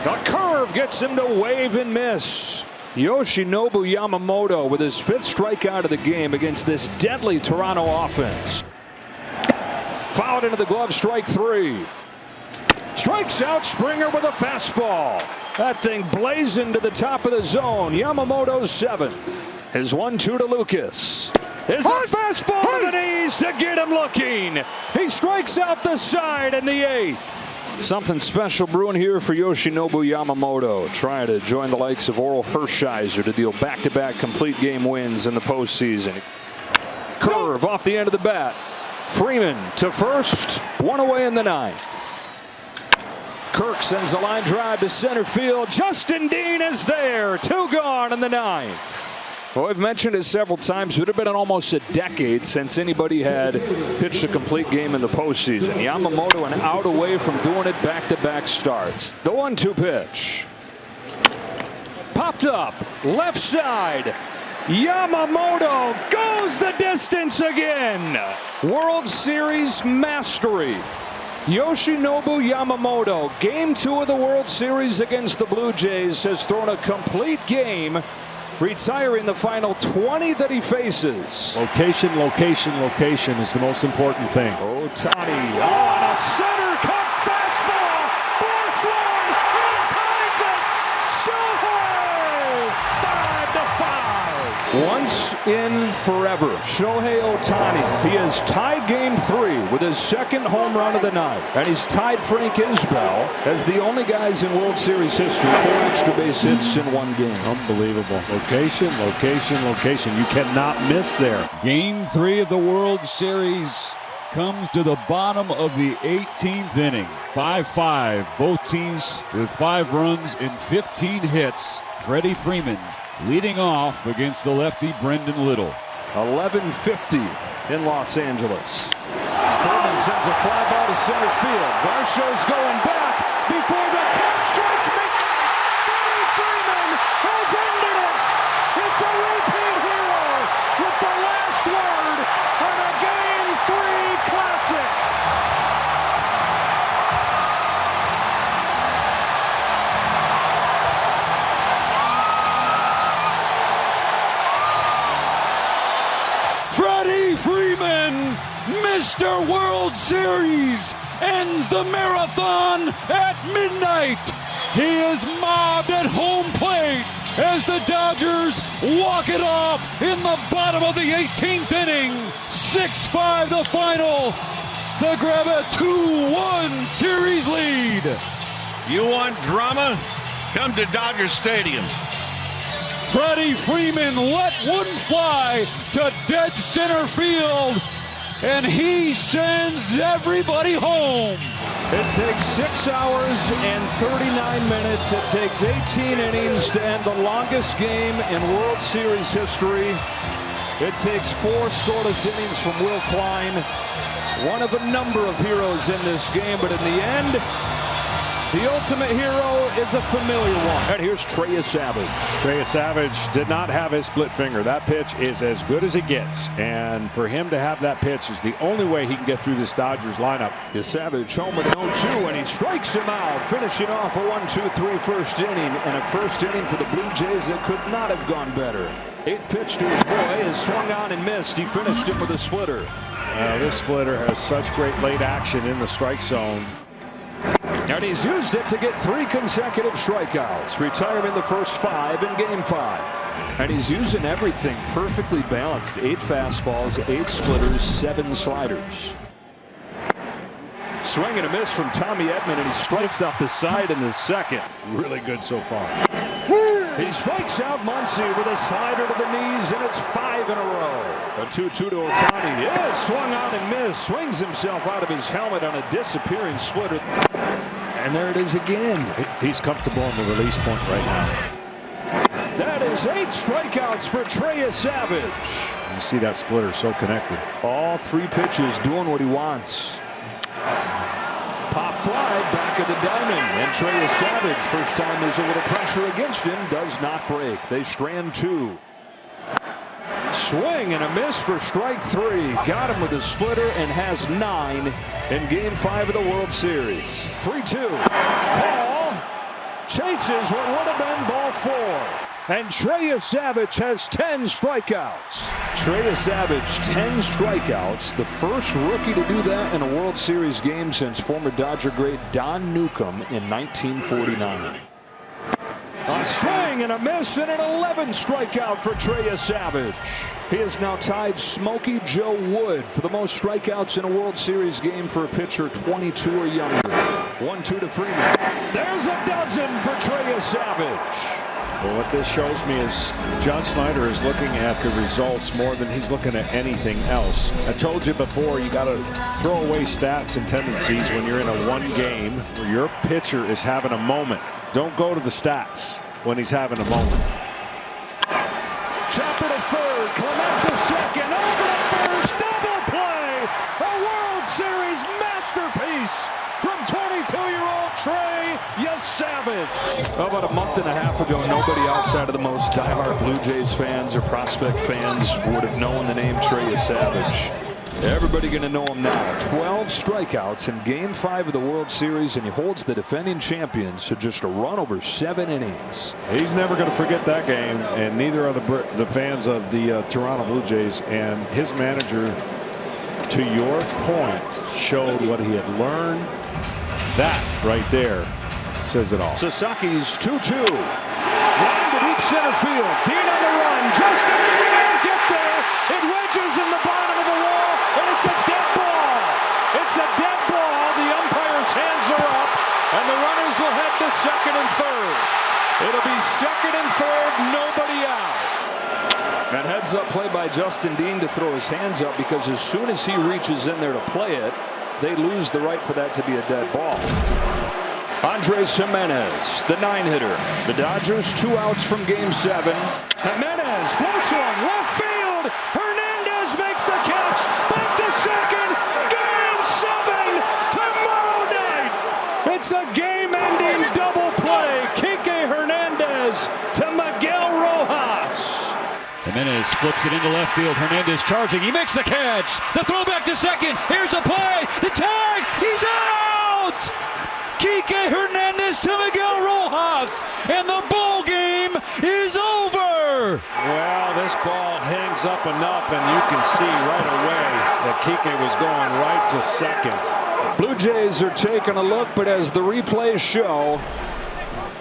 A curve gets him to wave and miss. Yoshinobu Yamamoto with his 5th strikeout of the game against this deadly Toronto offense. Fouled into the glove, strike 3. Strikes out Springer with a fastball. That thing blazing to the top of the zone. Yamamoto's 7th. His 1-2 to Lucas. Is a fastball to the knees to get him looking. He strikes out the side in the 8th. Something special brewing here for Yoshinobu Yamamoto, trying to join the likes of Oral Hershiser to deal back-to-back complete game wins in the postseason. Curve off the end of the bat. Freeman to first, one away in the ninth. Kirk sends a line drive to center field. Justin Dean is there. 2 gone in the ninth. Well, I've mentioned it several times. It would have been almost a decade since anybody had pitched a complete game in the postseason. Yamamoto an out away from doing it back-to-back starts. The 1-2 pitch. Popped up. Left side. Yamamoto goes the distance again. World Series mastery. Yoshinobu Yamamoto, Game 2 of the World Series against the Blue Jays, has thrown a complete game, retiring the final 20 that he faces. Location, location, location is the most important thing. Ohtani on a center cut fastball. Blast one. He ties it. Shohei. 5-5. Once in forever, Shohei Ohtani. He has tied Game 3 with his second home run of the night. And he's tied Frank Isbell as the only guys in World Series history 4 extra base hits in one game. Unbelievable. Location, location, location. You cannot miss there. Game 3 of the World Series comes to the bottom of the 18th inning. 5-5. Both teams with 5 runs and 15 hits. Freddie Freeman leading off against the lefty Brendan Little. 11:50 in Los Angeles. Thurman sends a fly ball to center field. Varsho's going back before the catch strikes me. Freddie Freeman has ended it. It's a repeat hero with the last word on a Game 3 classic. Freddie Freeman, Mr. World Series, ends the marathon at midnight. He is mobbed at home plate as the Dodgers walk it off in the bottom of the 18th inning. 6-5 the final to grab a 2-1 series lead. You want drama? Come to Dodger Stadium. Freddie Freeman let one fly to dead center field, and he sends everybody home. It takes 6 hours and 39 minutes. It takes 18 innings to end the longest game in World Series history. It takes 4 scoreless innings from Will Klein. One of a number of heroes in this game, but in the end, the ultimate hero is a familiar one. And here's Trey Savage. Trey Savage did not have his split finger. That pitch is as good as it gets. And for him to have that pitch is the only way he can get through this Dodgers lineup. Savage home with an 0-2, and he strikes him out, finishing off a 1-2-3 first inning. And a first inning for the Blue Jays that could not have gone better. 8th pitch to his boy is swung on and missed. He finished it with a splitter. This splitter has such great late action in the strike zone. And he's used it to get 3 consecutive strikeouts, retiring the first 5 in Game 5. And he's using everything perfectly balanced. 8 fastballs, 8 splitters, 7 sliders. Swing and a miss from Tommy Edman, and he strikes out the side in the second. Really good so far. He strikes out Muncy with a slider to the knees, and it's 5 in a row. A 2-2 to Ohtani. Yeah, swung on and missed. Swings himself out of his helmet on a disappearing splitter. And there it is again. He's comfortable in the release point right now. That is 8 strikeouts for Trey Savage. You see that splitter so connected. All 3 pitches doing what he wants. Pop fly back of the diamond, and Trey Savage, first time there's a little pressure against him, does not break. They strand 2. Swing and a miss for strike 3. Got him with a splitter and has 9 in Game 5 of the World Series. 3-2. Call chases what would have been ball 4. And Trey Savage has 10 strikeouts. Trey Savage, 10 strikeouts. The first rookie to do that in a World Series game since former Dodger great Don Newcomb in 1949. A swing and a miss and an 11 strikeout for Trey Savage. He has now tied Smokey Joe Wood for the most strikeouts in a World Series game for a pitcher 22 or younger. 1-2 to Freeman. There's a dozen for Trey Savage. Well, what this shows me is John Snyder is looking at the results more than he's looking at anything else. I told you before, you got to throw away stats and tendencies when you're in a one game where your pitcher is having a moment. Don't go to the stats when he's having a moment. Chopper to third, Clement to second, over to first, double play! A World Series masterpiece from 22-year-old Trey Savage. About a month and a half ago, nobody outside of the most diehard Blue Jays fans or prospect fans would have known the name Trey Savage. Everybody going to know him now. 12 strikeouts in Game 5 of the World Series, and he holds the defending champions to just a run over 7 innings. He's never going to forget that game, and neither are the fans of the Toronto Blue Jays. And his manager, to your point, showed what he had learned. That right there says it all. Sasaki's 2-2. Line to deep center field. Dean on the run. Justin Dean will get there. It wedges in the bottom of the wall, and it's a dead ball. It's a dead ball. The umpire's hands are up, and the runners will head to second and third. It'll be second and third, nobody out. And heads up play by Justin Dean to throw his hands up, because as soon as he reaches in there to play it, they lose the right for that to be a dead ball. Andres Jimenez, the 9-hitter. The Dodgers 2 outs from Game 7. Jimenez floats one, left field. Hernandez makes the catch. Back to second. Game 7 tomorrow night. It's a game-ending double play. Kike Hernandez to Miguel Rojas. Jimenez flips it into left field. Hernandez charging. He makes the catch. The throw back to second. Here's the play. The tag. He's out. Kike Hernandez to Miguel Rojas, and the ball game is over. Well, this ball hangs up enough, and you can see right away that Kike was going right to second. Blue Jays are taking a look, but as the replays show,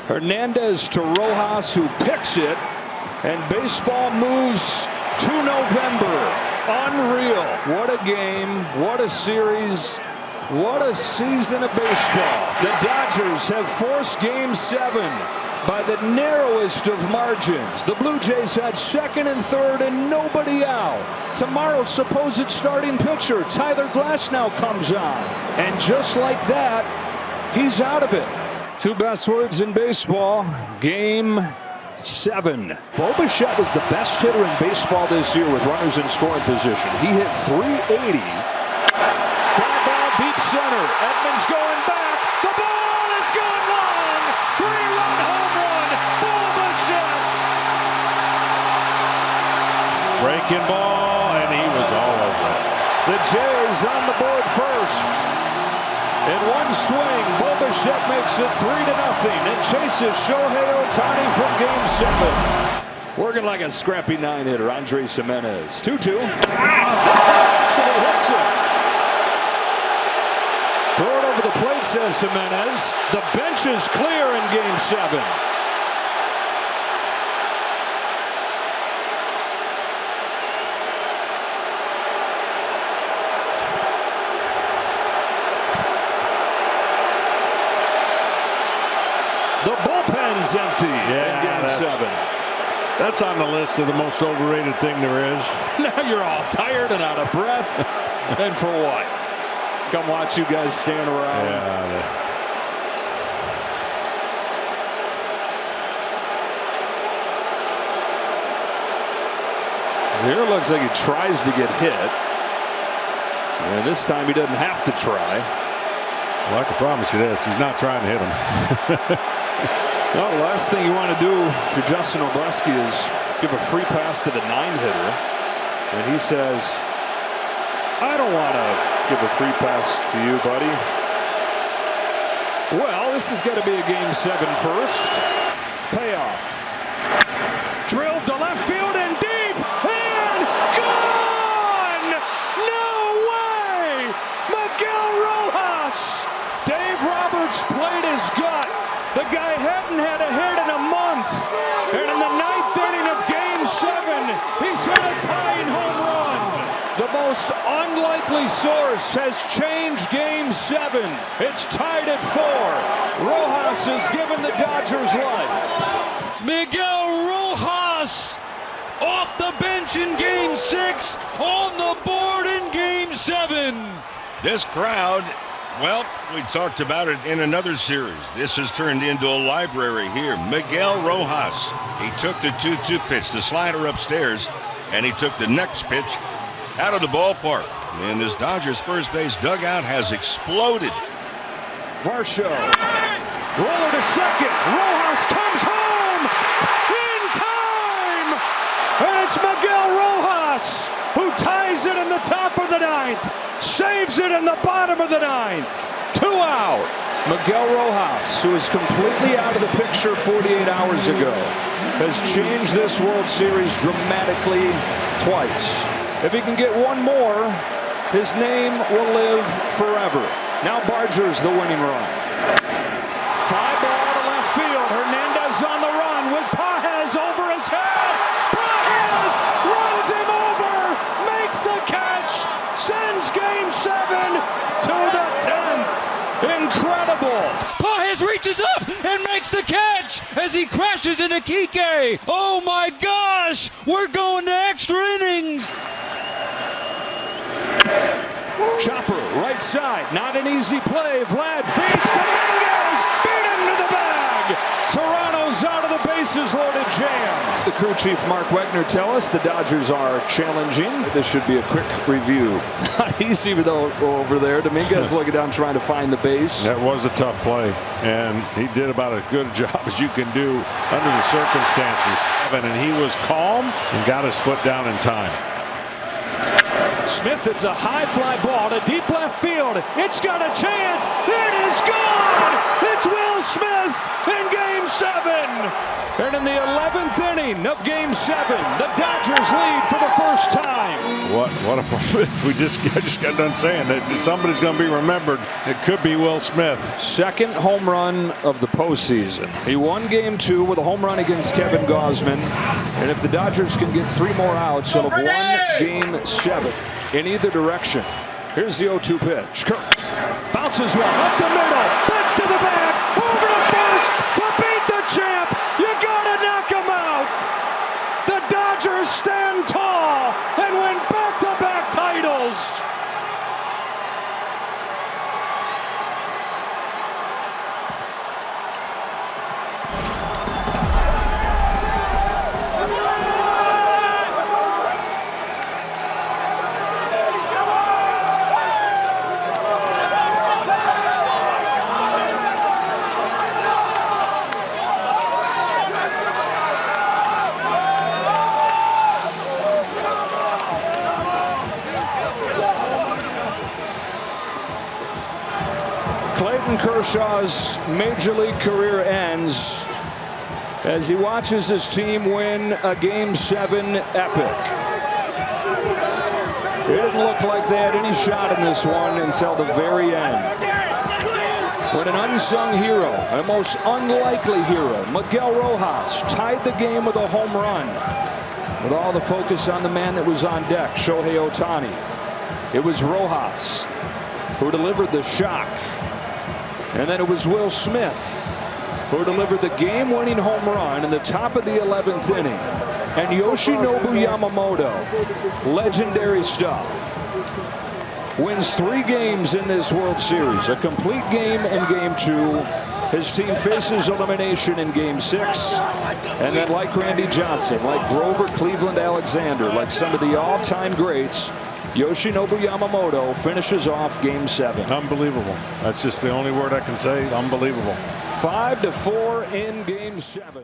Hernandez to Rojas, who picks it, and baseball moves to November. Unreal. What a game. What a series. What a season of baseball. The Dodgers have forced Game 7 by the narrowest of margins. The Blue Jays had second and third and nobody out. Tomorrow's supposed starting pitcher, Tyler Glasnow, comes on. And just like that, he's out of it. 2 best words in baseball, Game 7. Bo Bichette was the best hitter in baseball this year with runners in scoring position. He hit .380. Deep center. Edmonds going back. The ball is going long. 3-run home run. Bo Bichette. Breaking ball, and he was all over it. The Jays on the board first. In one swing, Bo Bichette makes it 3-0 and chases Shohei Ohtani from Game 7. Working like a scrappy 9-hitter, Andres Jimenez. 2-2. This actually hits him. Throw it over the plate, says Jimenez. The bench is clear in Game 7. The bullpen's empty in Game 7. That's on the list of the most overrated thing there is. Now you're all tired and out of breath. And for what? Come watch you guys stand around. Here it looks like he tries to get hit. And this time he doesn't have to try. Well, I can promise you this. He's not trying to hit him. Well, the last thing you want to do for Justin Obleski is give a free pass to the 9-hitter. And he says, I don't want to give a free pass to you, buddy. Well, this has got to be a Game 7 first. Payoff. Drilled to left field and deep. And gone! No way! Miguel Rojas! Dave Roberts played his gut. The guy hadn't had a hit in a month. most unlikely source has changed Game 7. It's tied at 4. Rojas has given the Dodgers life. Miguel Rojas off the bench in Game 6, on the board in Game 7. This crowd, well, we talked about it in another series. This has turned into a library here. Miguel Rojas, he took the 2-2 pitch, the slider upstairs, and he took the next pitch out of the ballpark. And this Dodgers first base dugout has exploded. Varsho, roller to second. Rojas comes home in time, and it's Miguel Rojas who ties it in the top of the 9th, saves it in the bottom of the 9th. 2 out. Miguel Rojas, who was completely out of the picture 48 hours ago, has changed this World Series dramatically twice. If he can get one more, his name will live forever. Now Barger's the winning run. Fly ball to left field. Hernandez on the run with Pages over his head. Pages runs him over, makes the catch, sends Game 7 to the 10th. Incredible. Pages reaches up and makes the catch as he crashes into Kike. Oh my gosh, we're going to extra innings. Chopper, right side, not an easy play. Vlad feeds Dominguez, beat him to the bag. Toronto's out of the bases loaded jam. The crew chief Mark Wegner tell us the Dodgers are challenging. This should be a quick review. Not easy though over there. Dominguez looking down trying to find the base. That was a tough play, and he did about as good a job as you can do under the circumstances. And he was calm and got his foot down in time. Smith, it's a high fly ball to deep left field. It's got a chance. It is gone. It's Will Smith in Game 7. And in the 11th inning of Game 7, the Dodgers lead for the first time. What a I just got done saying that somebody's going to be remembered. It could be Will Smith. Second home run of the postseason. He won Game 2 with a home run against Kevin Gausman. And if the Dodgers can get 3 more outs, they'll have won Game 7 in either direction. Here's the 0-2 pitch. Kirk bounces one up the middle, bats to the bag, over to first to beat the champ. You gotta knock him out. The Dodgers stand tall and win back-to-back titles. Clayton Kershaw's Major League career ends as he watches his team win a Game 7 epic. It didn't look like they had any shot in this one until the very end, when an unsung hero, a most unlikely hero, Miguel Rojas, tied the game with a home run. With all the focus on the man that was on deck, Shohei Ohtani, it was Rojas who delivered the shock. And then it was Will Smith who delivered the game-winning home run in the top of the 11th inning. And Yoshinobu Yamamoto, legendary stuff, wins 3 games in this World Series. A complete game in Game 2. His team faces elimination in Game 6. And then like Randy Johnson, like Grover Cleveland Alexander, like some of the all-time greats, Yoshinobu Yamamoto finishes off Game 7. Unbelievable. That's just the only word I can say. Unbelievable. 5-4 in Game 7.